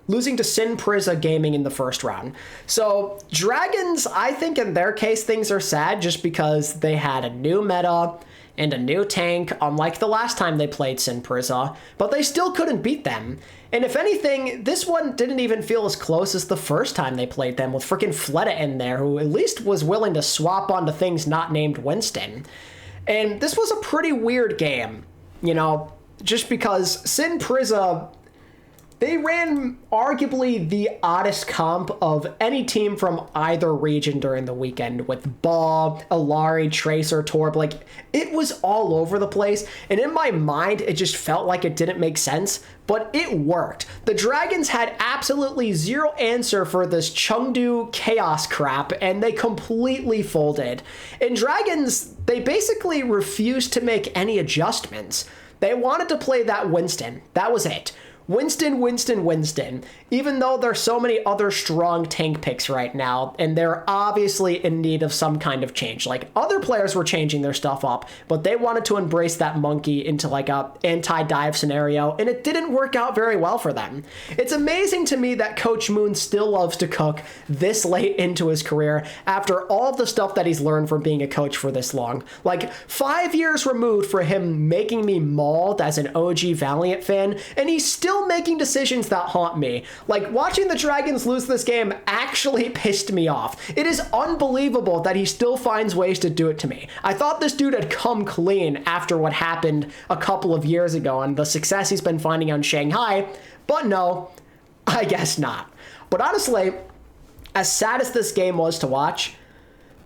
losing to Sin Priza Gaming in the first round. So, Dragons, I think in their case, things are sad just because they had a new meta and a new tank, unlike the last time they played Sin Priza, but they still couldn't beat them. And if anything, this one didn't even feel as close as the first time they played them, with freaking Fleta in there, who at least was willing to swap onto things not named Winston. And this was a pretty weird game, you know, just because Sin Priza, they ran arguably the oddest comp of any team from either region during the weekend with Ball, Illari, Tracer, Torb. Like, it was all over the place. And in my mind, it just felt like it didn't make sense, but it worked. The Dragons had absolutely zero answer for this Chengdu chaos crap, and they completely folded. And Dragons, they basically refused to make any adjustments. They wanted to play that Winston. That was it. Winston, Winston, Winston, even though there's so many other strong tank picks right now, and they're obviously in need of some kind of change. Like, other players were changing their stuff up, but they wanted to embrace that monkey into like a anti-dive scenario, and it didn't work out very well for them. It's amazing to me that Coach Moon still loves to cook this late into his career after all of the stuff that he's learned from being a coach for this long. Like, 5 years removed for him making me mauled as an OG Valiant fan, and he's still making decisions that haunt me. Like, watching the Dragons lose this game actually pissed me off. It is unbelievable that he still finds ways to do it to me. I thought this dude had come clean after what happened a couple of years ago and the success he's been finding on Shanghai, but no, I guess not. But honestly, as sad as this game was to watch,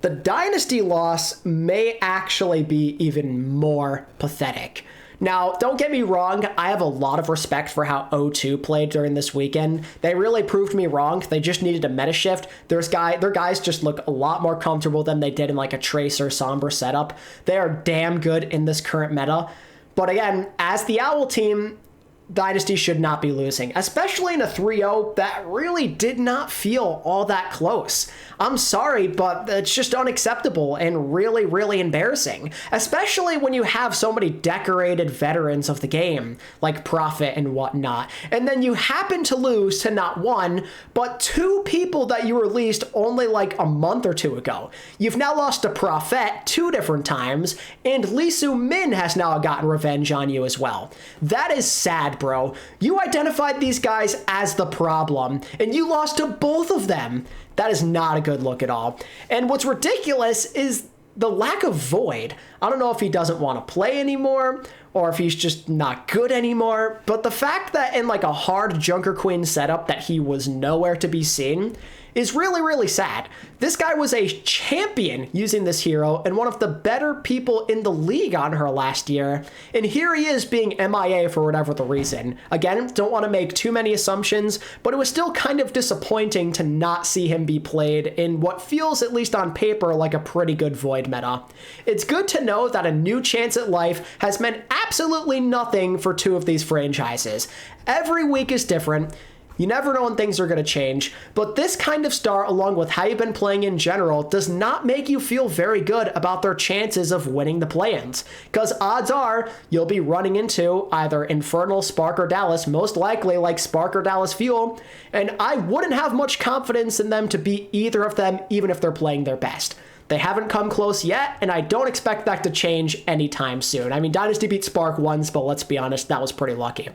the Dynasty loss may actually be even more pathetic. Now, don't get me wrong, I have a lot of respect for how O2 played during this weekend. They really proved me wrong. They just needed a meta shift. Their guys just look a lot more comfortable than they did in like a Tracer Sombra setup. They are damn good in this current meta. But again, as the OWL team, Dynasty should not be losing, especially in a 3-0 that really did not feel all that close. I'm sorry, but it's just unacceptable and really, really embarrassing, especially when you have so many decorated veterans of the game, like Prophet and whatnot, and then you happen to lose to not one, but two people that you released only like a month or two ago. You've now lost to Prophet 2 different times, and Lee Soo-min has now gotten revenge on you as well. That is sad, bro. You identified these guys as the problem, and you lost to both of them. That is not a good look at all. And what's ridiculous is the lack of Void. I don't know if he doesn't want to play anymore, or if he's just not good anymore, but the fact that in like a hard Junker Queen setup that he was nowhere to be seen is really, really sad. This guy was a champion using this hero and one of the better people in the league on her last year, and here he is being MIA for whatever the reason. Again, don't want to make too many assumptions, but it was still kind of disappointing to not see him be played in what feels, at least on paper, like a pretty good Void meta. It's good to know that a new chance at life has meant absolutely nothing for two of these franchises. Every week is different. You never know when things are going to change, but this kind of start, along with how you've been playing in general, does not make you feel very good about their chances of winning the play-ins, because odds are you'll be running into either Infernal, Spark, or Dallas, most likely like Spark or Dallas Fuel, and I wouldn't have much confidence in them to beat either of them, even if they're playing their best. They haven't come close yet, and I don't expect that to change anytime soon. I mean, Dynasty beat Spark once, but let's be honest, that was pretty lucky.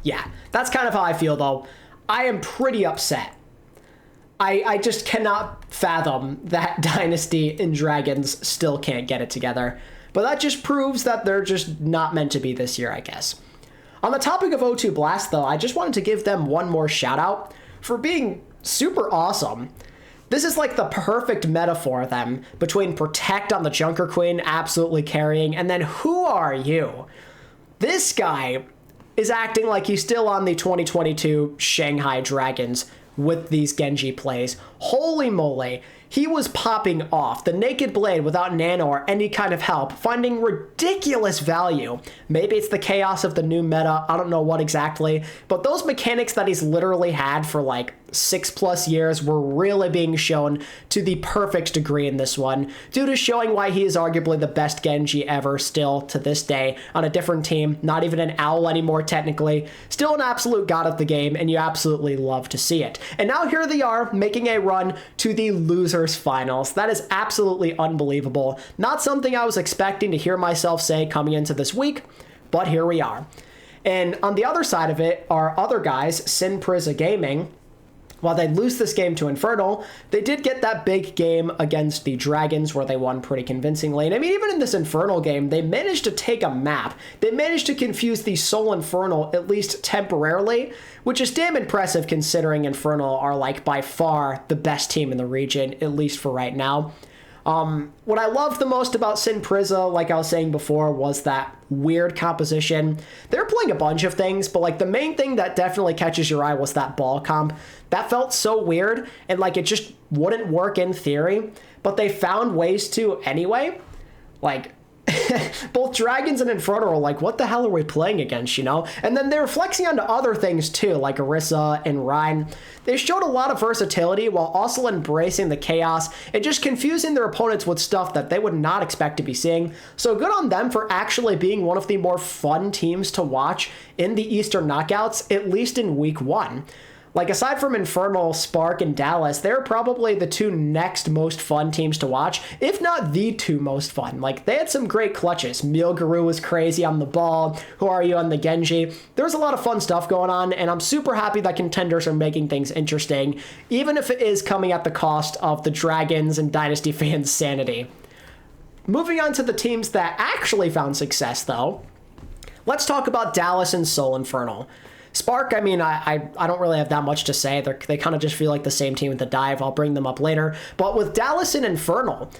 Yeah, that's kind of how I feel, though. I am pretty upset. I just cannot fathom that Dynasty and Dragons still can't get it together. But that just proves that they're just not meant to be this year, I guess. On the topic of O2 Blast, though, I just wanted to give them one more shout out for being super awesome. This is like the perfect metaphor for them, between Protect on the Junker Queen absolutely carrying, and then Who Are You? This guy is acting like he's still on the 2022 Shanghai Dragons with these Genji plays. Holy moly, he was popping off. The Naked Blade without nano or any kind of help, finding ridiculous value. Maybe it's the chaos of the new meta, I don't know what exactly, but those mechanics that he's literally had for like 6+ years were really being shown to the perfect degree in this one, due to showing why he is arguably the best Genji ever still to this day on a different team, not even an OWL anymore technically, still an absolute god of the game, and you absolutely love to see it. And now here they are, making a run to the Losers Finals. That is absolutely unbelievable. Not something I was expecting to hear myself say coming into this week, but here we are. And on the other side of it, our other guys, Sin Priza Gaming, While they lose this game to Infernal, they did get that big game against the Dragons where they won pretty convincingly. And I mean, even in this Infernal game, they managed to take a map. They managed to confuse the Soul Infernal, at least temporarily, which is damn impressive considering Infernal are like by far the best team in the region, at least for right now. What I loved the most about Sin Priza, like I was saying before, was that weird composition. They were playing a bunch of things, but like the main thing that definitely catches your eye was that ball comp. That felt so weird, and like it just wouldn't work in theory, but they found ways to anyway. Like, both Dragons and Infernal were like, what the hell are we playing against, you know? And then they were flexing onto other things too, like Orisa and Rhine. They showed a lot of versatility while also embracing the chaos and just confusing their opponents with stuff that they would not expect to be seeing. So good on them for actually being one of the more fun teams to watch in the Eastern Knockouts, at least in week 1. Like, aside from Infernal, Spark, and Dallas, they're probably the 2 next most fun teams to watch, if not the 2 most fun. Like, they had some great clutches. Milguru was crazy on the ball. Who Are You on the Genji? There's a lot of fun stuff going on, and I'm super happy that contenders are making things interesting, even if it is coming at the cost of the Dragons and Dynasty fans' sanity. Moving on to the teams that actually found success, though, let's talk about Dallas and Soul Infernal. Spark, I mean, I don't really have that much to say. They kind of just feel like the same team with the dive. I'll bring them up later. But with Dallas and Infernal,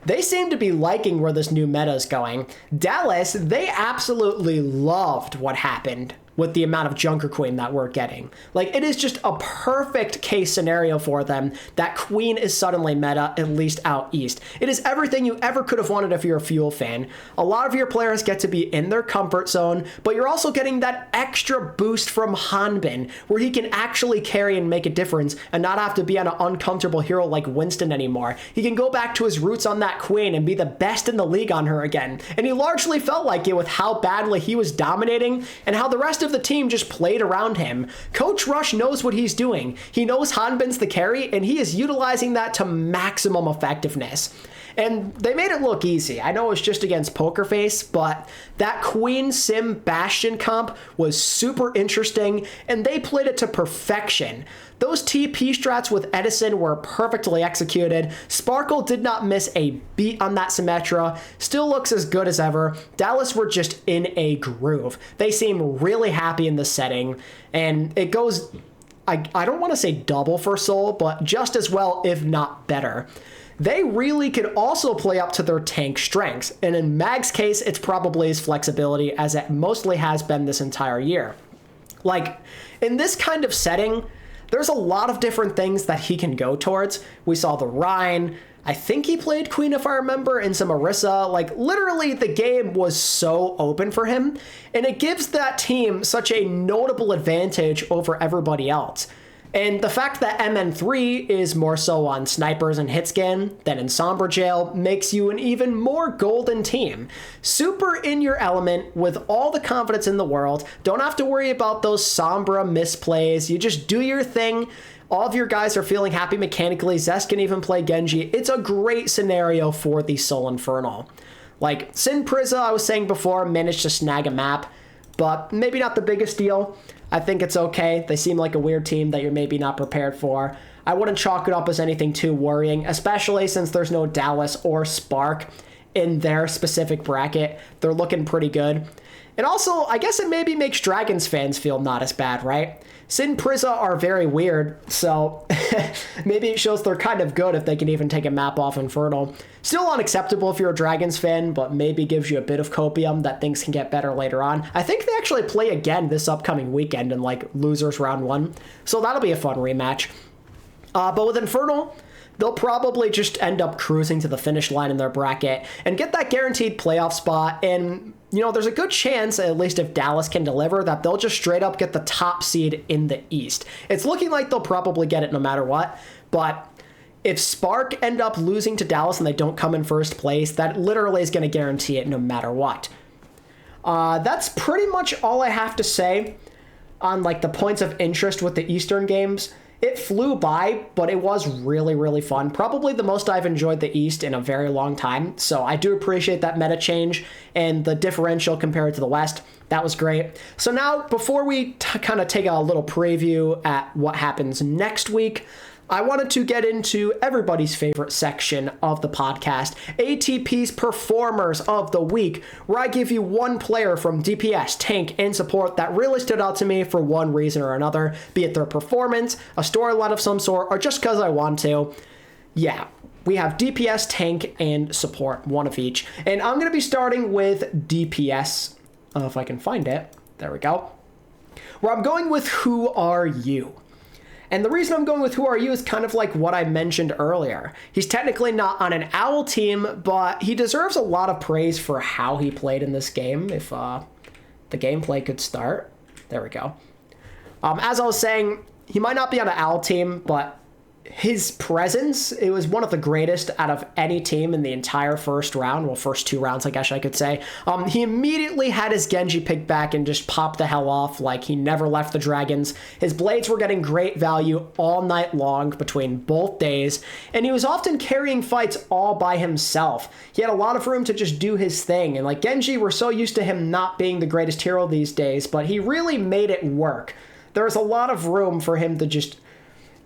they seem to be liking where this new meta is going. Dallas, they absolutely loved what happened with the amount of Junker Queen that we're getting. Like, it is just a perfect case scenario for them that Queen is suddenly meta, at least out east. It is everything you ever could have wanted if you're a Fuel fan. A lot of your players get to be in their comfort zone, but you're also getting that extra boost from Hanbin, where he can actually carry and make a difference and not have to be on an uncomfortable hero like Winston anymore. He can go back to his roots on that Queen and be the best in the league on her again. And he largely felt like it with how badly he was dominating and how the rest of the team just played around him. Coach Rush knows what he's doing. He knows Hanbin's the carry, and he is utilizing that to maximum effectiveness. And they made it look easy. I know it was just against Poker Face, but that Queen Sim Bastion comp was super interesting, and they played it to perfection. Those TP strats with Edison were perfectly executed. Sparkle did not miss a beat on that Symmetra. Still looks as good as ever. Dallas were just in a groove. They seem really happy in this setting, and it goes, I don't want to say double for Soul, but just as well, if not better. They really could also play up to their tank strengths, and in Mag's case, it's probably his flexibility, as it mostly has been this entire year. Like, in this kind of setting, there's a lot of different things that he can go towards. We saw the Rhine. I think he played Queen, if I remember, and some Orisa. Like, literally, the game was so open for him, and it gives that team such a notable advantage over everybody else. And the fact that MN3 is more so on snipers and hit scan than in Sombra Jail makes you an even more golden team. Super in your element with all the confidence in the world. Don't have to worry about those Sombra misplays. You just do your thing. All of your guys are feeling happy mechanically. Zest can even play Genji. It's a great scenario for the Soul Infernal. Like, Sin Priza, I was saying before, managed to snag a map, but maybe not the biggest deal. I think it's okay. They seem like a weird team that you're maybe not prepared for. I wouldn't chalk it up as anything too worrying, especially since there's no Dallas or Spark in their specific bracket. They're looking pretty good. And also, I guess it maybe makes Dragons fans feel not as bad, right? Sin Priza are very weird, so maybe it shows they're kind of good if they can even take a map off Infernal. Still unacceptable if you're a Dragons fan, but maybe gives you a bit of copium that things can get better later on. I think they actually play again this upcoming weekend in like losers round 1, so that'll be a fun rematch. But with Infernal, they'll probably just end up cruising to the finish line in their bracket and get that guaranteed playoff spot. And, you know, there's a good chance, at least if Dallas can deliver, that they'll just straight up get the top seed in the East. It's looking like they'll probably get it no matter what, but if Spark end up losing to Dallas and they don't come in first place, that literally is going to guarantee it no matter what. That's pretty much all I have to say on like the points of interest with the Eastern games. It flew by, but it was really, really fun. Probably the most I've enjoyed the East in a very long time. So I do appreciate that meta change and the differential compared to the West. That was great. So now, before we kind of take a little preview at what happens next week, I wanted to get into everybody's favorite section of the podcast, ATP's Performers of the Week, where I give you one player from DPS, tank, and support that really stood out to me for one reason or another, be it their performance, a storyline of some sort, or just because I want to. Yeah, we have DPS, tank, and support, one of each. And I'm going to be starting with DPS, if I can find it. There we go. Where I'm going with Who Are You? And the reason I'm going with Who Are You is kind of like what I mentioned earlier. He's technically not on an OWL team, but he deserves a lot of praise for how he played in this game. If the gameplay could start. There we go. As I was saying, he might not be on an OWL team, but his presence, it was one of the greatest out of any team in the entire first round. Well, first 2 rounds, I guess I could say. He immediately had his Genji pick back and just popped the hell off like he never left the Dragons. His blades were getting great value all night long between both days, and he was often carrying fights all by himself. He had a lot of room to just do his thing, and like Genji, we're so used to him not being the greatest hero these days, but he really made it work. There was a lot of room for him to just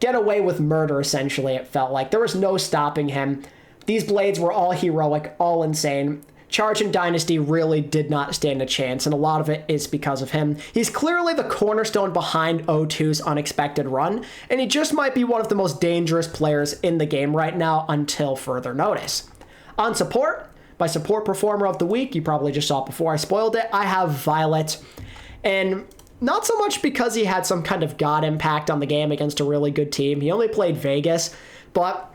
get away with murder, essentially, it felt like. There was no stopping him. These blades were all heroic, all insane. Charge and Dynasty really did not stand a chance, and a lot of it is because of him. He's clearly the cornerstone behind O2's unexpected run, and he just might be one of the most dangerous players in the game right now until further notice. On support, my support performer of the week, you probably just saw it before I spoiled it, I have Violet. And not so much because he had some kind of god impact on the game against a really good team. He only played Vegas, but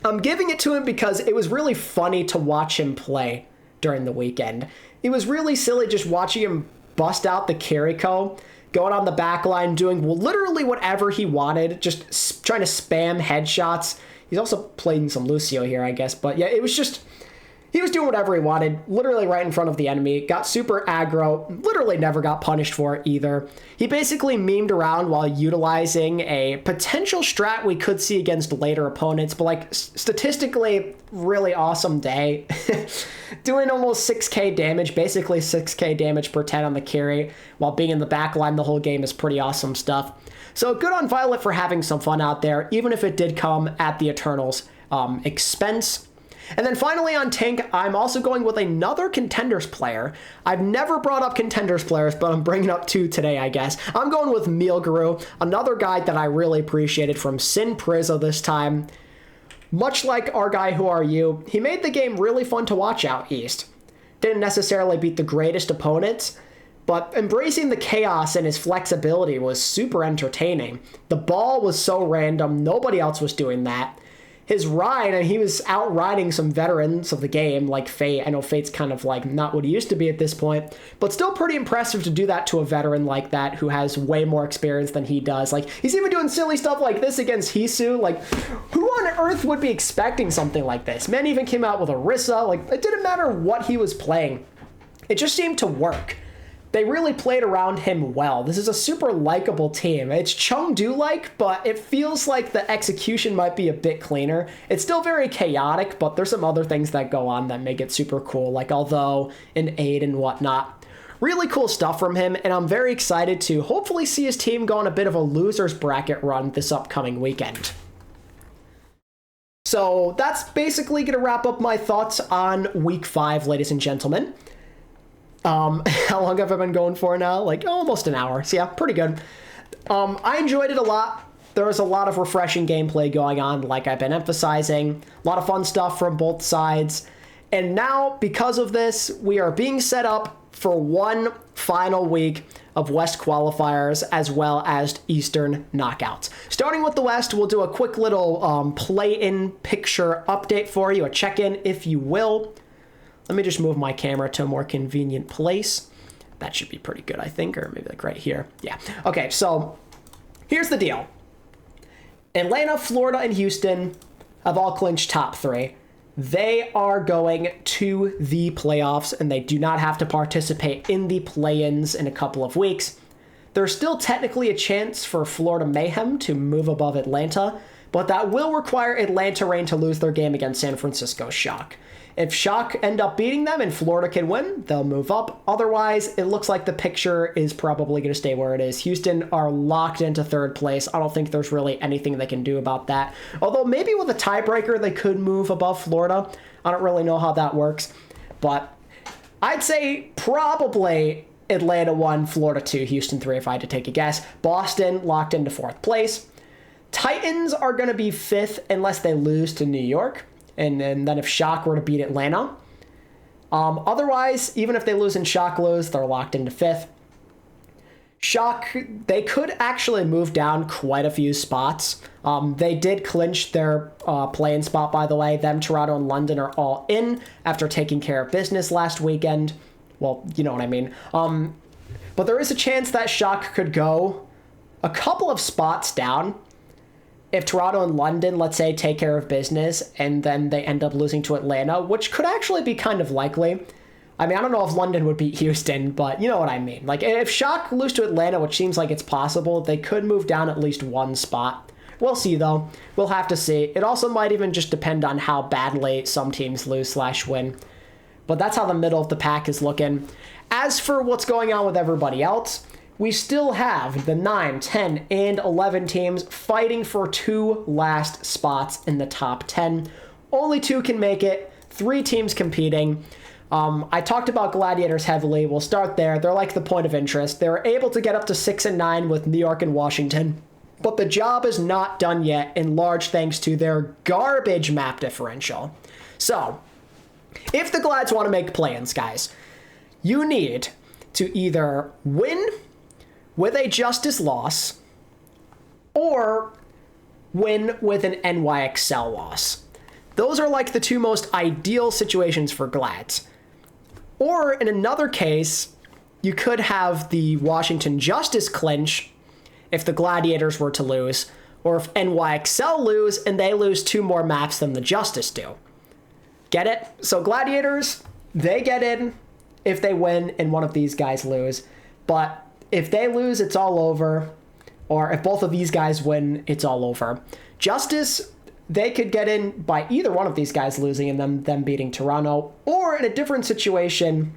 I'm giving it to him because it was really funny to watch him play during the weekend. It was really silly just watching him bust out the Kiriko, going on the back line, doing literally whatever he wanted, just trying to spam headshots. He's also playing some Lucio here, I guess, but yeah, it was just... He was doing whatever he wanted, literally right in front of the enemy, got super aggro, literally never got punished for it either. He basically memed around while utilizing a potential strat we could see against later opponents, but like statistically, really awesome day. Doing almost 6k damage, basically 6k damage per 10 on the carry, while being in the back line the whole game is pretty awesome stuff. So good on Violet for having some fun out there, even if it did come at the Eternals' expense. And then finally on tank, I'm also going with another Contenders player. I've never brought up Contenders players, but I'm bringing up 2 today, I guess. I'm going with Mealguru, another guy that I really appreciated from Sin Priza this time. Much like our guy Who Are You, he made the game really fun to watch out east. Didn't necessarily beat the greatest opponents, but embracing the chaos and his flexibility was super entertaining. The ball was so random, nobody else was doing that. His ride, and he was out riding some veterans of the game, like Fate. I know Fate's kind of like not what he used to be at this point, but still pretty impressive to do that to a veteran like that who has way more experience than he does. Like, he's even doing silly stuff like this against Hisu. Like, who on earth would be expecting something like this? Man even came out with Orisa. Like, it didn't matter what he was playing. It just seemed to work. They really played around him well. This is a super likable team. It's Chengdu-like, but it feels like the execution might be a bit cleaner. It's still very chaotic, but there's some other things that go on that make it super cool, like Although and Aid and whatnot. Really cool stuff from him, and I'm very excited to hopefully see his team go on a bit of a loser's bracket run this upcoming weekend. So that's basically going to wrap up my thoughts on Week 5, ladies and gentlemen. How long have I been going for now? Like almost an hour. So yeah, pretty good. I enjoyed it a lot. There was a lot of refreshing gameplay going on, like I've been emphasizing. A lot of fun stuff from both sides. And now, because of this, we are being set up for one final week of West qualifiers as well as Eastern knockouts. Starting with the West, we'll do a quick little play-in picture update for you, a check-in, if you will. Let me just move my camera to a more convenient place. That should be pretty good, I think, or maybe like right here. Yeah. Okay, so here's the deal. Atlanta, Florida, and Houston have all clinched top 3. They are going to the playoffs, and they do not have to participate in the play-ins in a couple of weeks. There's still technically a chance for Florida Mayhem to move above Atlanta, but that will require Atlanta Reign to lose their game against San Francisco Shock. If Shock end up beating them and Florida can win, they'll move up. Otherwise, it looks like the picture is probably going to stay where it is. Houston are locked into third place. I don't think there's really anything they can do about that. Although maybe with a tiebreaker, they could move above Florida. I don't really know how that works. But I'd say probably Atlanta 1, Florida 2, Houston 3 if I had to take a guess. Boston locked into fourth place. Titans are going to be fifth unless they lose to New York. And then if Shock were to beat Atlanta. Otherwise, even if they lose and Shock lose, they're locked into fifth. Shock, they could actually move down quite a few spots. They did clinch their play-in spot, by the way. Them, Toronto, and London are all in after taking care of business last weekend. Well, you know what I mean. But there is a chance that Shock could go a couple of spots down. If Toronto and London, let's say, take care of business and then they end up losing to Atlanta, which could actually be kind of likely. I mean, I don't know if London would beat Houston, but you know what I mean. Like, if Shock lose to Atlanta, which seems like it's possible, they could move down at least one spot. We'll see, though. We'll have to see. It also might even just depend on how badly some teams lose/win. But that's how the middle of the pack is looking. As for what's going on with everybody else, we still have the 9, 10, and 11 teams fighting for 2 last spots in the top 10. Only 2 can make it, 3 teams competing. I talked about Gladiators heavily. We'll start there. They're like the point of interest. They were able to get up to 6 and 9 with New York and Washington, but the job is not done yet, in large thanks to their garbage map differential. So, if the Glads want to make plans, guys, you need to either win with a Justice loss, or win with an NYXL loss. Those are like the 2 most ideal situations for Glads. Or in another case, you could have the Washington Justice clinch if the Gladiators were to lose, or if NYXL lose and they lose 2 more maps than the Justice do. Get it? So Gladiators, they get in if they win and one of these guys lose, but if they lose, it's all over. Or if both of these guys win, it's all over. Justice, they could get in by either one of these guys losing and them beating Toronto. Or in a different situation,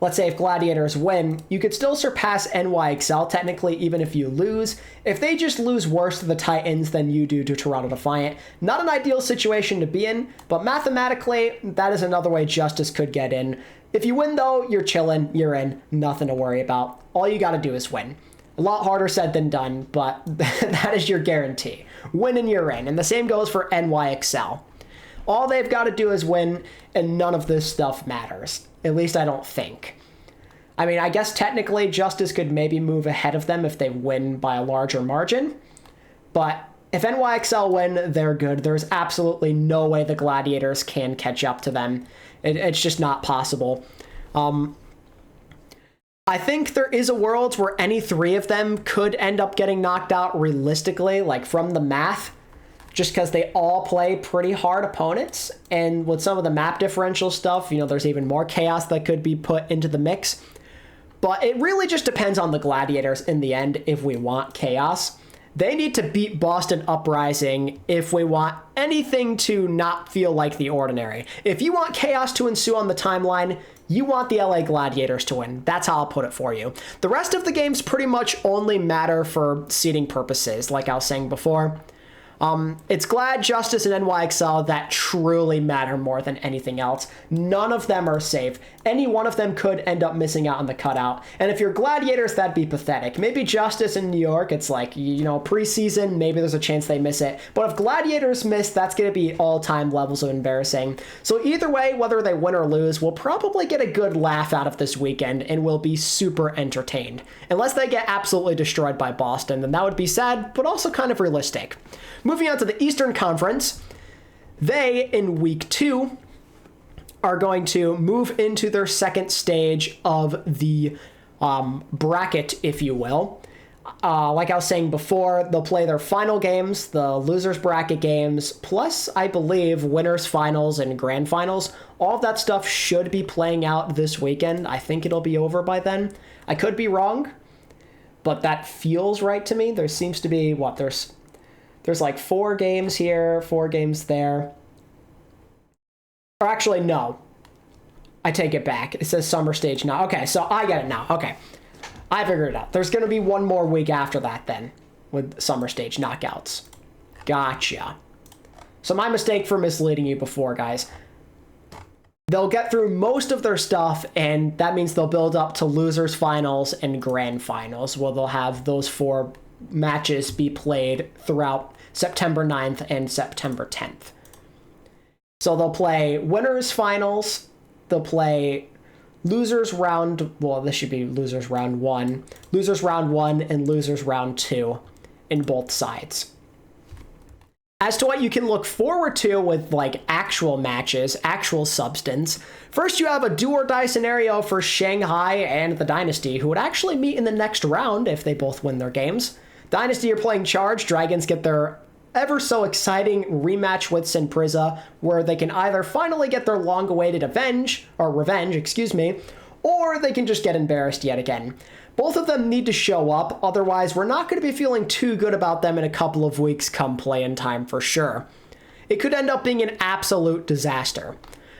let's say if Gladiators win, you could still surpass NYXL technically even if you lose. If they just lose worse to the Titans than you do to Toronto Defiant. Not an ideal situation to be in, but mathematically, that is another way Justice could get in. If you win, though, you're chilling, you're in, nothing to worry about. All you got to do is win. A lot harder said than done, but that is your guarantee. Win and you're in. And the same goes for NYXL. All they've got to do is win, and none of this stuff matters. At least I don't think. I mean, I guess technically Justice could maybe move ahead of them if they win by a larger margin. But if NYXL win, they're good. There's absolutely no way the Gladiators can catch up to them. It's just not possible. I think there is a world where any 3 of them could end up getting knocked out realistically, like from the math, just because they all play pretty hard opponents. And with some of the map differential stuff, there's even more chaos that could be put into the mix. But it really just depends on the Gladiators in the end if we want chaos. They need to beat Boston Uprising if we want anything to not feel like the ordinary. If you want chaos to ensue on the timeline, you want the LA Gladiators to win. That's how I'll put it for you. The rest of the games pretty much only matter for seeding purposes, like I was saying before. It's Glad, Justice, and NYXL that truly matter more than anything else. None of them are safe. Any one of them could end up missing out on the cutout. And if you're Gladiators, that'd be pathetic. Maybe Justice in New York, it's like, preseason, maybe there's a chance they miss it. But if Gladiators miss, that's going to be all-time levels of embarrassing. So either way, whether they win or lose, we'll probably get a good laugh out of this weekend and we'll be super entertained. Unless they get absolutely destroyed by Boston, then that would be sad, but also kind of realistic. Moving on to the Eastern Conference, they, in Week 2, are going to move into their second stage of the bracket, if you will. Like I was saying before, they'll play their final games, the losers bracket games, plus, I believe, winners finals and grand finals. All of that stuff should be playing out this weekend. I think it'll be over by then. I could be wrong. but that feels right to me. There seems to be, what, there's like 4 games here, 4 games there. Or actually, no. I take it back. It says summer stage now. Okay, so I get it now. Okay. I figured it out. There's going to be one more week after that then with summer stage knockouts. Gotcha. So my mistake for misleading you before, guys. They'll get through most of their stuff, and that means they'll build up to losers finals and grand finals, where they'll have those 4 matches be played throughout September 9th and September 10th. So they'll play winners finals, they'll play losers round, well, this should be losers round 1, losers round 1 and losers round 2 in both sides. As to what you can look forward to with like actual matches, actual substance, first you have a do or die scenario for Shanghai and the Dynasty, who would actually meet in the next round if they both win their games. Dynasty are playing Charge. Dragons get their ever so exciting rematch with Sinpriza, where they can either finally get their long-awaited revenge, or they can just get embarrassed yet again. Both of them need to show up, otherwise we're not going to be feeling too good about them in a couple of weeks come play-in time for sure. It could end up being an absolute disaster.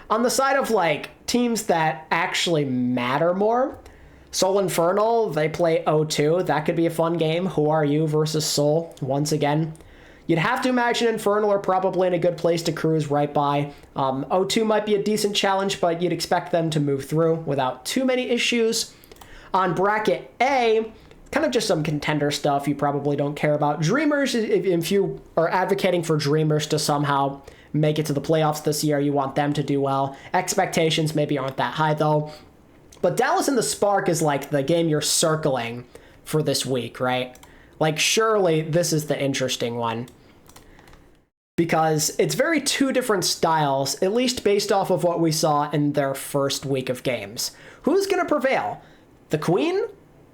On the side of like teams that actually matter more, Seoul Infernal, they play O2. That could be a fun game. Who are you versus Seoul once again? You'd have to imagine Infernal are probably in a good place to cruise right by. O2 might be a decent challenge, but you'd expect them to move through without too many issues. On bracket A, kind of just some contender stuff you probably don't care about. Dreamers, if you are advocating for Dreamers to somehow make it to the playoffs this year, you want them to do well. Expectations maybe aren't that high though. But Dallas and the Spark is like the game you're circling for this week, right? Like surely this is the interesting one. Because it's very 2 different styles, at least based off of what we saw in their first week of games. Who's going to prevail? The Queen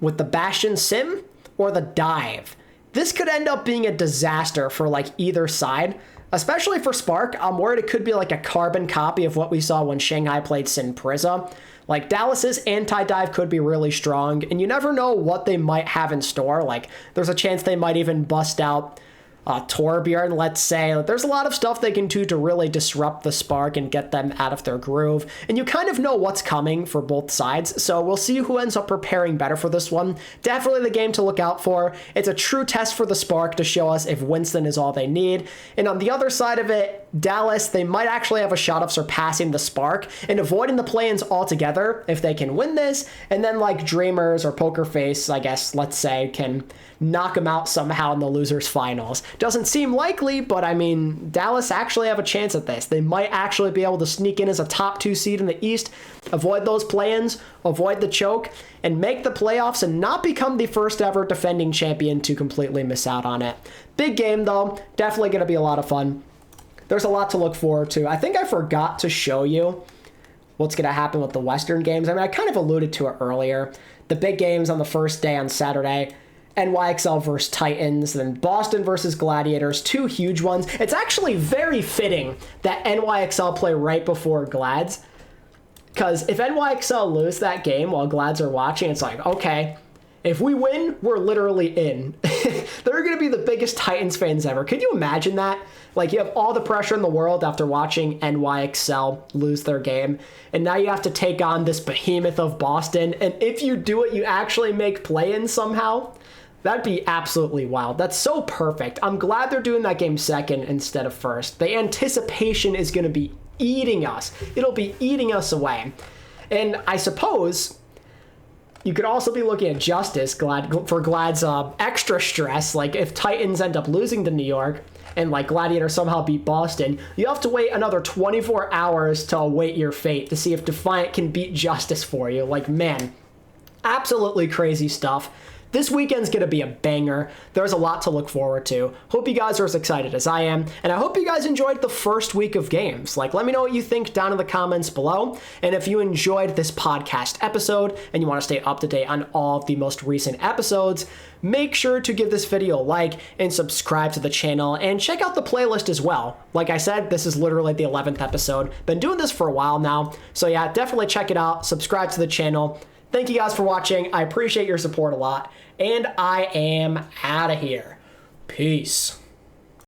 with the Bastion Sim or the Dive? This could end up being a disaster for like either side, especially for Spark. I'm worried it could be like a carbon copy of what we saw when Shanghai played Sinpriza. Like Dallas's anti-dive could be really strong, and you never know what they might have in store. Like there's a chance they might even bust out Torbjorn, let's say. There's a lot of stuff they can do to really disrupt the Spark and get them out of their groove. And you kind of know what's coming for both sides. So we'll see who ends up preparing better for this one. Definitely the game to look out for. It's a true test for the Spark to show us if Winston is all they need. And on the other side of it, Dallas, they might actually have a shot of surpassing the Spark and avoiding the play-ins altogether if they can win this. And then like Dreamers or Poker Face, I guess, let's say, can knock them out somehow in the losers finals. Doesn't seem likely, but I mean, Dallas actually have a chance at this. They might actually be able to sneak in as a top 2 seed in the East, avoid those play-ins, avoid the choke, and make the playoffs and not become the first ever defending champion to completely miss out on it. Big game though, definitely going to be a lot of fun. There's a lot to look forward to. I think I forgot to show you what's going to happen with the Western games. I mean, I kind of alluded to it earlier. The big games on the first day on Saturday, NYXL versus Titans, then Boston versus Gladiators, 2 huge ones. It's actually very fitting that NYXL play right before Glads, because if NYXL lose that game while Glads are watching, it's like, okay, if we win, we're literally in. They're going to be the biggest Titans fans ever. Could you imagine that? Like, you have all the pressure in the world after watching NYXL lose their game, and now you have to take on this behemoth of Boston, and if you do it, you actually make play-in somehow. That'd be absolutely wild. That's so perfect. I'm glad they're doing that game second instead of first. The anticipation is going to be eating us. It'll be eating us away. And I suppose you could also be looking at Justice for Glad's extra stress. Like if Titans end up losing to New York and like Gladiator somehow beat Boston, you have to wait another 24 hours to await your fate to see if Defiant can beat Justice for you. Like, man, absolutely crazy stuff. This weekend's going to be a banger. There's a lot to look forward to. Hope you guys are as excited as I am, and I hope you guys enjoyed the first week of games. Like, let me know what you think down in the comments below, and if you enjoyed this podcast episode and you want to stay up to date on all of the most recent episodes, make sure to give this video a like and subscribe to the channel, and check out the playlist as well. Like I said, this is literally the 11th episode. Been doing this for a while now, so yeah, definitely check it out. Subscribe to the channel. Thank you guys for watching. I appreciate your support a lot. And I am out of here. Peace.